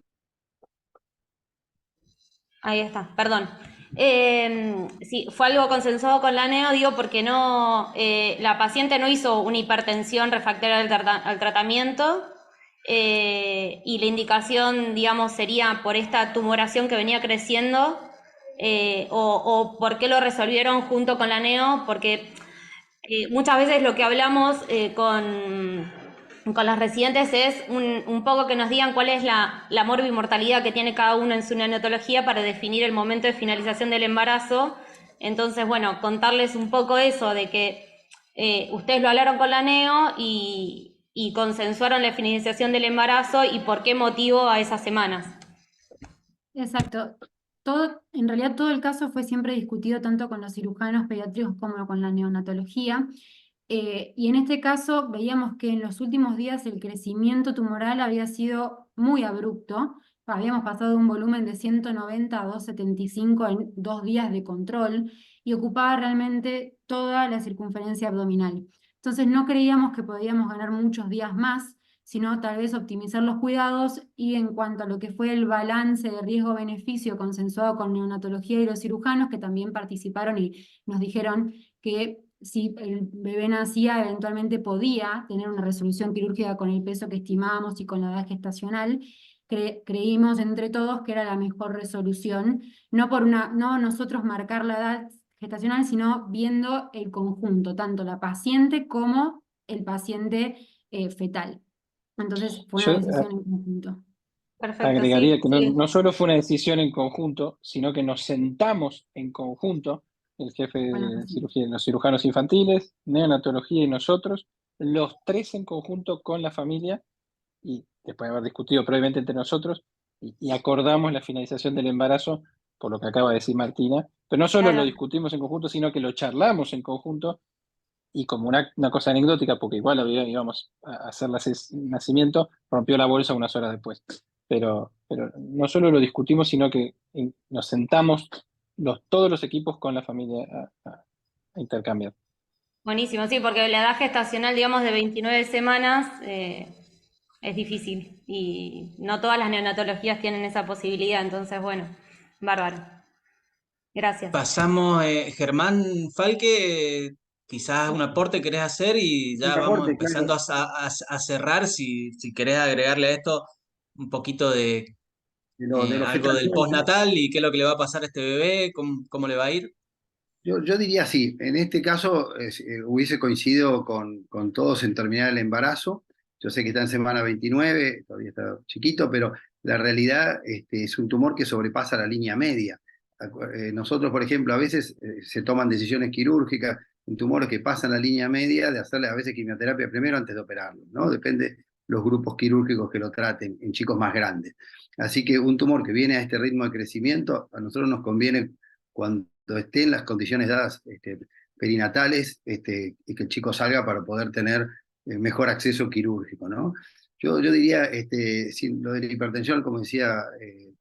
Ahí está, perdón. Sí, fue algo consensuado con la neo, digo, porque no, la paciente no hizo una hipertensión refractaria al tratamiento y la indicación, digamos, sería por esta tumoración que venía creciendo, o por qué lo resolvieron junto con la NEO, porque muchas veces lo que hablamos con las residentes es un poco que nos digan cuál es la morbimortalidad que tiene cada uno en su neonatología para definir el momento de finalización del embarazo. Entonces, bueno, contarles un poco eso de que ustedes lo hablaron con la NEO y consensuaron la finalización del embarazo y por qué motivo a esas semanas. Exacto. En realidad todo el caso fue siempre discutido tanto con los cirujanos pediátricos como con la neonatología. Y en este caso veíamos que en los últimos días el crecimiento tumoral había sido muy abrupto. Habíamos pasado de un volumen de 190 a 275 en 2 días de control y ocupaba realmente toda la circunferencia abdominal. Entonces no creíamos que podíamos ganar muchos días más, sino tal vez optimizar los cuidados, y en cuanto a lo que fue el balance de riesgo-beneficio consensuado con neonatología y los cirujanos, que también participaron y nos dijeron que si el bebé nacía, eventualmente podía tener una resolución quirúrgica con el peso que estimábamos y con la edad gestacional, creímos entre todos que era la mejor resolución, no nosotros marcar la edad gestacional, sino viendo el conjunto, tanto la paciente como el paciente fetal. Entonces fue una decisión en conjunto. Perfecto, Agregaría sí, que no solo fue una decisión en conjunto, sino que nos sentamos en conjunto, el jefe de cirugía, los cirujanos infantiles, neonatología y nosotros, los 3 en conjunto con la familia, y después de haber discutido previamente entre nosotros, y acordamos la finalización del embarazo, por lo que acaba de decir Martina, pero no solo lo discutimos en conjunto, sino que lo charlamos en conjunto, y como una cosa anecdótica, porque igual íbamos a hacer el nacimiento, rompió la bolsa unas horas después. Pero no solo lo discutimos, sino que nos sentamos todos los equipos con la familia a intercambiar. Buenísimo, sí, porque la edad gestacional, digamos, de 29 semanas es difícil y no todas las neonatologías tienen esa posibilidad, entonces, bueno, bárbaro. Gracias. Pasamos, Germán Falque, quizás un aporte querés hacer y ya Un vamos aporte, empezando a cerrar, si querés agregarle a esto un poquito de de lo algo fetal. del postnatal y qué es lo que le va a pasar a este bebé, cómo le va a ir. Yo diría sí, en este caso hubiese coincidido con todos en terminar el embarazo. Yo sé que está en semana 29, todavía está chiquito, pero la realidad es un tumor que sobrepasa la línea media. Nosotros, por ejemplo, a veces se toman decisiones quirúrgicas en tumores que pasan la línea media de hacerle a veces quimioterapia primero antes de operarlo, ¿no? Depende los grupos quirúrgicos que lo traten en chicos más grandes. Así que un tumor que viene a este ritmo de crecimiento, a nosotros nos conviene cuando esté en las condiciones dadas perinatales, y que el chico salga para poder tener mejor acceso quirúrgico, ¿no? Yo diría, lo de la hipertensión, como decía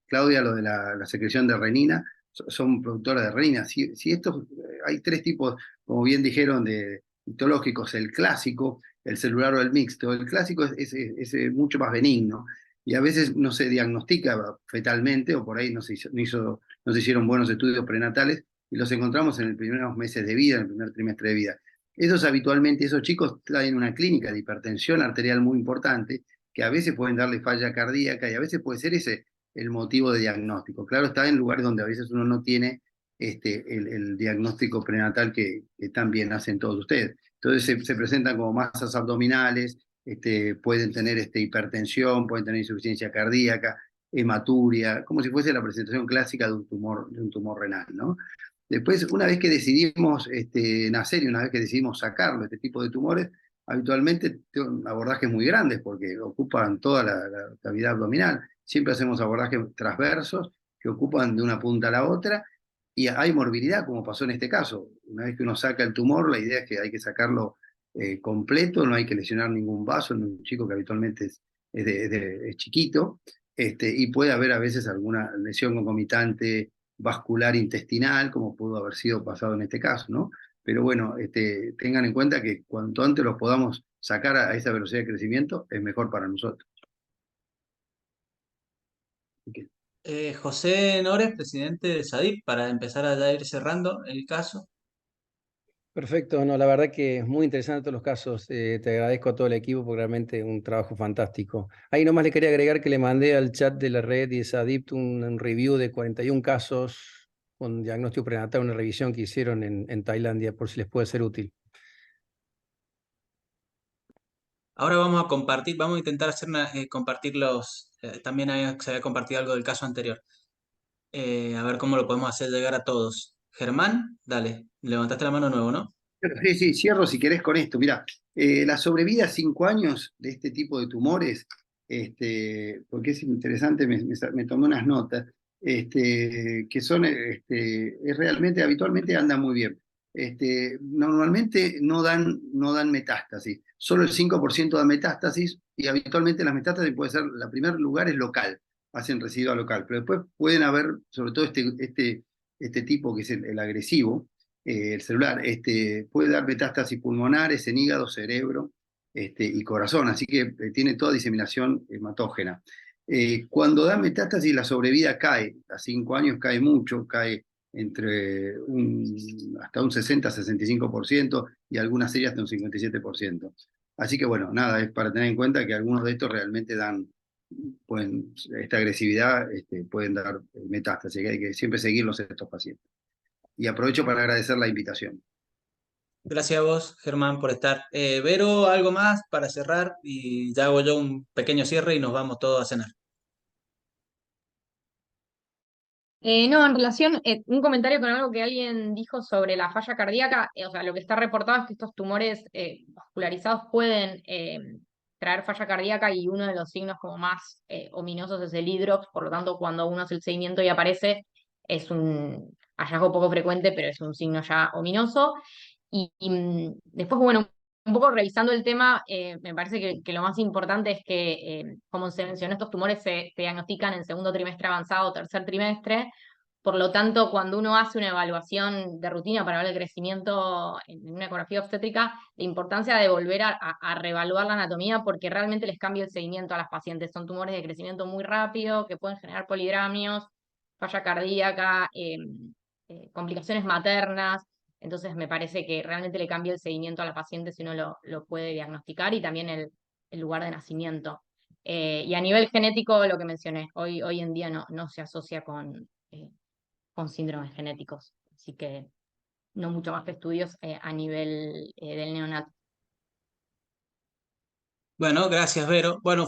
Claudia, lo de la secreción de renina, son productoras de renina. Si estos, hay 3 tipos, como bien dijeron, de histológicos: el clásico, el celular o el mixto. El clásico es mucho más benigno y a veces no se diagnostica fetalmente, o por ahí no se hicieron buenos estudios prenatales, y los encontramos en los primeros meses de vida, en el primer trimestre de vida. Esos chicos traen una clínica de hipertensión arterial muy importante, que a veces pueden darle falla cardíaca y a veces puede ser ese el motivo de diagnóstico. Claro, está en lugares donde a veces uno no tiene el diagnóstico prenatal que también hacen todos ustedes. Entonces se presentan como masas abdominales, pueden tener hipertensión, pueden tener insuficiencia cardíaca, hematuria, como si fuese la presentación clásica de un tumor renal, ¿no? Después, una vez que decidimos nacer y una vez que decidimos sacarlo, este tipo de tumores, habitualmente tienen abordajes muy grandes porque ocupan toda la cavidad abdominal. Siempre hacemos abordajes transversos que ocupan de una punta a la otra, y hay morbilidad, como pasó en este caso. Una vez que uno saca el tumor, la idea es que hay que sacarlo completo, no hay que lesionar ningún vaso en un chico que habitualmente es chiquito, y puede haber a veces alguna lesión concomitante vascular intestinal, como pudo haber sido pasado en este caso, ¿no? Pero bueno, tengan en cuenta que cuanto antes los podamos sacar a esa velocidad de crecimiento, es mejor para nosotros. José Nores, presidente de SADIP, para empezar a ya ir cerrando el caso. Perfecto, no, la verdad que es muy interesante todos los casos. Te agradezco a todo el equipo porque realmente un trabajo fantástico. Ahí nomás le quería agregar que le mandé al chat de la red y de SADIP un review de 41 casos con diagnóstico prenatal, una revisión que hicieron en Tailandia, por si les puede ser útil. Ahora vamos a compartir, vamos a intentar hacer compartir también se había compartido algo del caso anterior. A ver cómo lo podemos hacer llegar a todos. Germán, dale, levantaste la mano de nuevo, ¿no? Sí, sí, cierro si querés con esto. Mira, la sobrevida a 5 años de este tipo de tumores, porque es interesante, me tomé unas notas, que son, es realmente, habitualmente andan muy bien. Normalmente no dan metástasis, solo el 5% da metástasis, y habitualmente las metástasis puede ser, la primer lugar es local, hacen residuo local, pero después pueden haber, sobre todo este tipo que es el agresivo, el celular, puede dar metástasis pulmonares en hígado, cerebro y corazón, así que tiene toda diseminación hematógena. Cuando da metástasis, la sobrevida cae, a 5 años cae mucho, cae entre hasta un 60-65% y algunas series hasta un 57%. Así que bueno, nada, es para tener en cuenta que algunos de estos realmente esta agresividad pueden dar metástasis, que hay que siempre seguirlos a estos pacientes. Y aprovecho para agradecer la invitación. Gracias a vos, Germán, por estar. Vero, ¿algo más para cerrar? Y ya hago yo un pequeño cierre y nos vamos todos a cenar. No, en relación, un comentario con algo que alguien dijo sobre la falla cardíaca, o sea, lo que está reportado es que estos tumores vascularizados pueden traer falla cardíaca y uno de los signos como más ominosos es el hidrox, por lo tanto, cuando uno hace el seguimiento y aparece, es un hallazgo poco frecuente, pero es un signo ya ominoso. Después, bueno, un poco revisando el tema, me parece que lo más importante es que, como se mencionó, estos tumores se diagnostican en segundo trimestre avanzado o tercer trimestre. Por lo tanto, cuando uno hace una evaluación de rutina para ver el crecimiento en una ecografía obstétrica, la importancia de volver a reevaluar la anatomía porque realmente les cambia el seguimiento a las pacientes. Son tumores de crecimiento muy rápido que pueden generar polidramios, falla cardíaca, complicaciones maternas. Entonces me parece que realmente le cambia el seguimiento a la paciente si uno lo puede diagnosticar y también el lugar de nacimiento. Y a nivel genético, lo que mencioné, hoy en día no se asocia con síndromes genéticos, así que no mucho más que estudios a nivel del neonato. Bueno, gracias, Vero. Bueno,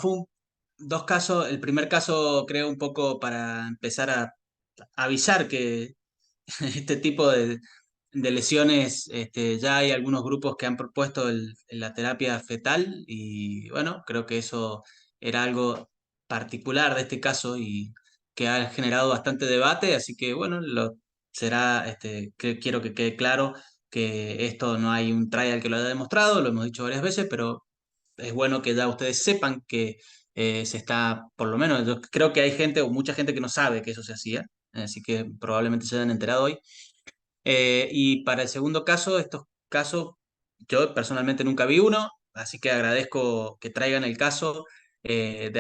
dos casos. El primer caso creo un poco para empezar a avisar que este tipo de lesiones, ya hay algunos grupos que han propuesto la terapia fetal y bueno, creo que eso era algo particular de este caso y que ha generado bastante debate, así que bueno, quiero que quede claro que esto no hay un trial que lo haya demostrado, lo hemos dicho varias veces, pero es bueno que ya ustedes sepan que se está, por lo menos, yo creo que hay gente o mucha gente que no sabe que eso se hacía, así que probablemente se hayan enterado hoy. Y para el segundo caso, estos casos, yo personalmente nunca vi uno, así que agradezco que traigan el caso,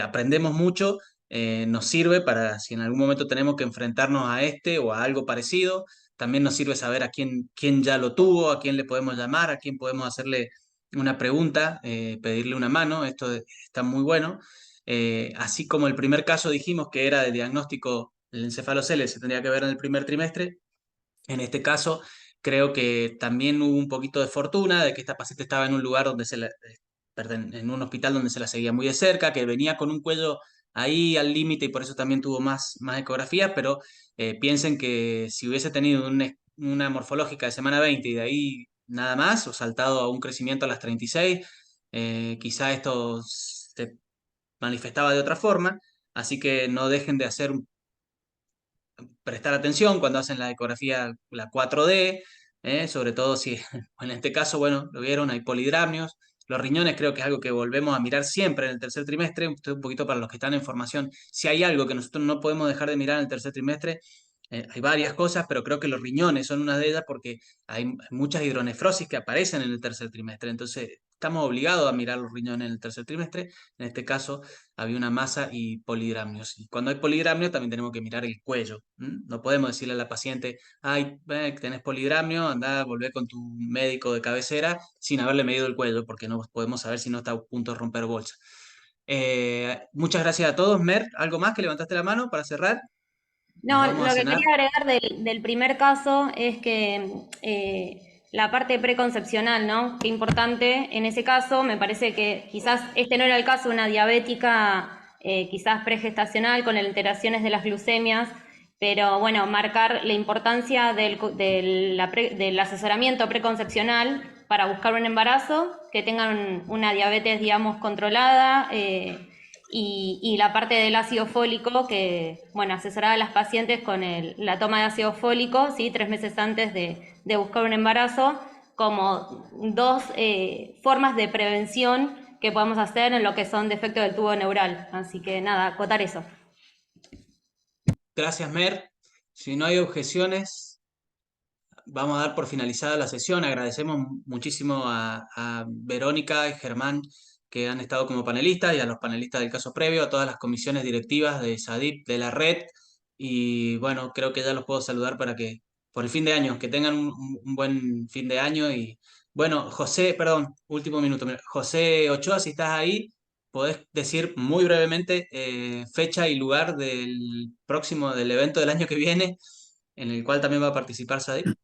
aprendemos mucho, nos sirve para si en algún momento tenemos que enfrentarnos a este o a algo parecido, también nos sirve saber a quién ya lo tuvo, a quién le podemos llamar, a quién podemos hacerle una pregunta, pedirle una mano, esto está muy bueno. Así como el primer caso dijimos que era de diagnóstico, el encefalocele se tendría que ver en el primer trimestre, en este caso, creo que también hubo un poquito de fortuna de que esta paciente estaba en un lugar donde perdón, en un hospital donde se la seguía muy de cerca, que venía con un cuello ahí al límite y por eso también tuvo más ecografías, pero piensen que si hubiese tenido una morfológica de semana 20 y de ahí nada más, o saltado a un crecimiento a las 36, quizá esto se manifestaba de otra forma, así que no dejen de prestar atención cuando hacen la ecografía, la 4D, sobre todo si en este caso, bueno, lo vieron, hay polidramios. Los riñones creo que es algo que volvemos a mirar siempre en el tercer trimestre, un poquito para los que están en formación. Si hay algo que nosotros no podemos dejar de mirar en el tercer trimestre, hay varias cosas, pero creo que los riñones son una de ellas porque hay muchas hidronefrosis que aparecen en el tercer trimestre. Entonces, estamos obligados a mirar los riñones en el tercer trimestre. En este caso, había una masa y polidramios. Y cuando hay polidramios, también tenemos que mirar el cuello. No podemos decirle a la paciente, ay, tenés polidramio, anda, volvé con tu médico de cabecera sin haberle medido el cuello, porque no podemos saber si no está a punto de romper bolsa. Muchas gracias a todos. Mer, ¿algo más que levantaste la mano para cerrar? No, vamos a lo que cenar. quería agregar del primer caso es que la parte preconcepcional, ¿no? Qué importante en ese caso, me parece que quizás este no era el caso de una diabética quizás pregestacional con alteraciones de las glucemias, pero bueno, marcar la importancia del asesoramiento preconcepcional para buscar un embarazo, que tengan una diabetes, digamos, controlada, y la parte del ácido fólico, que, bueno, asesorar a las pacientes con la toma de ácido fólico, ¿sí? 3 meses antes de buscar un embarazo, como dos formas de prevención que podemos hacer en lo que son defectos del tubo neural. Así que nada, acotar eso. Gracias, Mer. Si no hay objeciones, vamos a dar por finalizada la sesión. Agradecemos muchísimo a Verónica y Germán, que han estado como panelistas, y a los panelistas del caso previo, a todas las comisiones directivas de SADIP, de la red. Y bueno, creo que ya los puedo saludar por el fin de año, que tengan un buen fin de año. Y bueno, José, perdón, último minuto. Mira, José Ochoa, si estás ahí, podés decir muy brevemente fecha y lugar del evento del año que viene, en el cual también va a participar SADIP.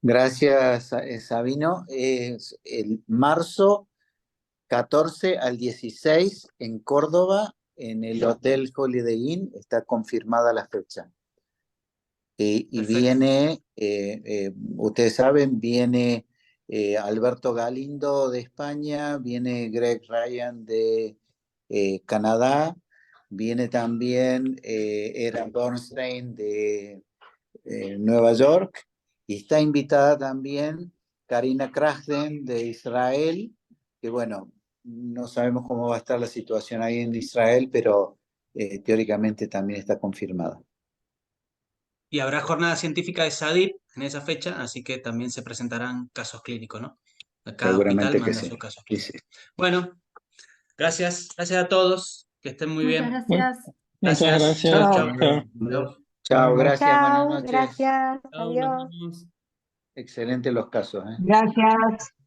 Gracias, Sabino. Es el marzo 14 al 16 en Córdoba, en el Hotel Holiday Inn, está confirmada la fecha. Y viene, ustedes saben, viene Alberto Galindo de España, viene Greg Ryan de Canadá, viene también Eran Bernstein de Nueva York, y está invitada también Karina Krasden de Israel, que bueno, no sabemos cómo va a estar la situación ahí en Israel, pero teóricamente también está confirmada. Y habrá jornada científica de SADIP en esa fecha, así que también se presentarán casos clínicos, ¿no? Cada hospital Seguramente que manda sí. sus casos Sí, clínicos. sí. Bueno, gracias a todos, que estén muy Muchas bien. gracias. Muchas gracias. Chao, Chao. chao. Chao, gracias, buenas Chao, noches. gracias, Chao, nos adiós. vemos. Excelentes los casos, ¿eh? Gracias.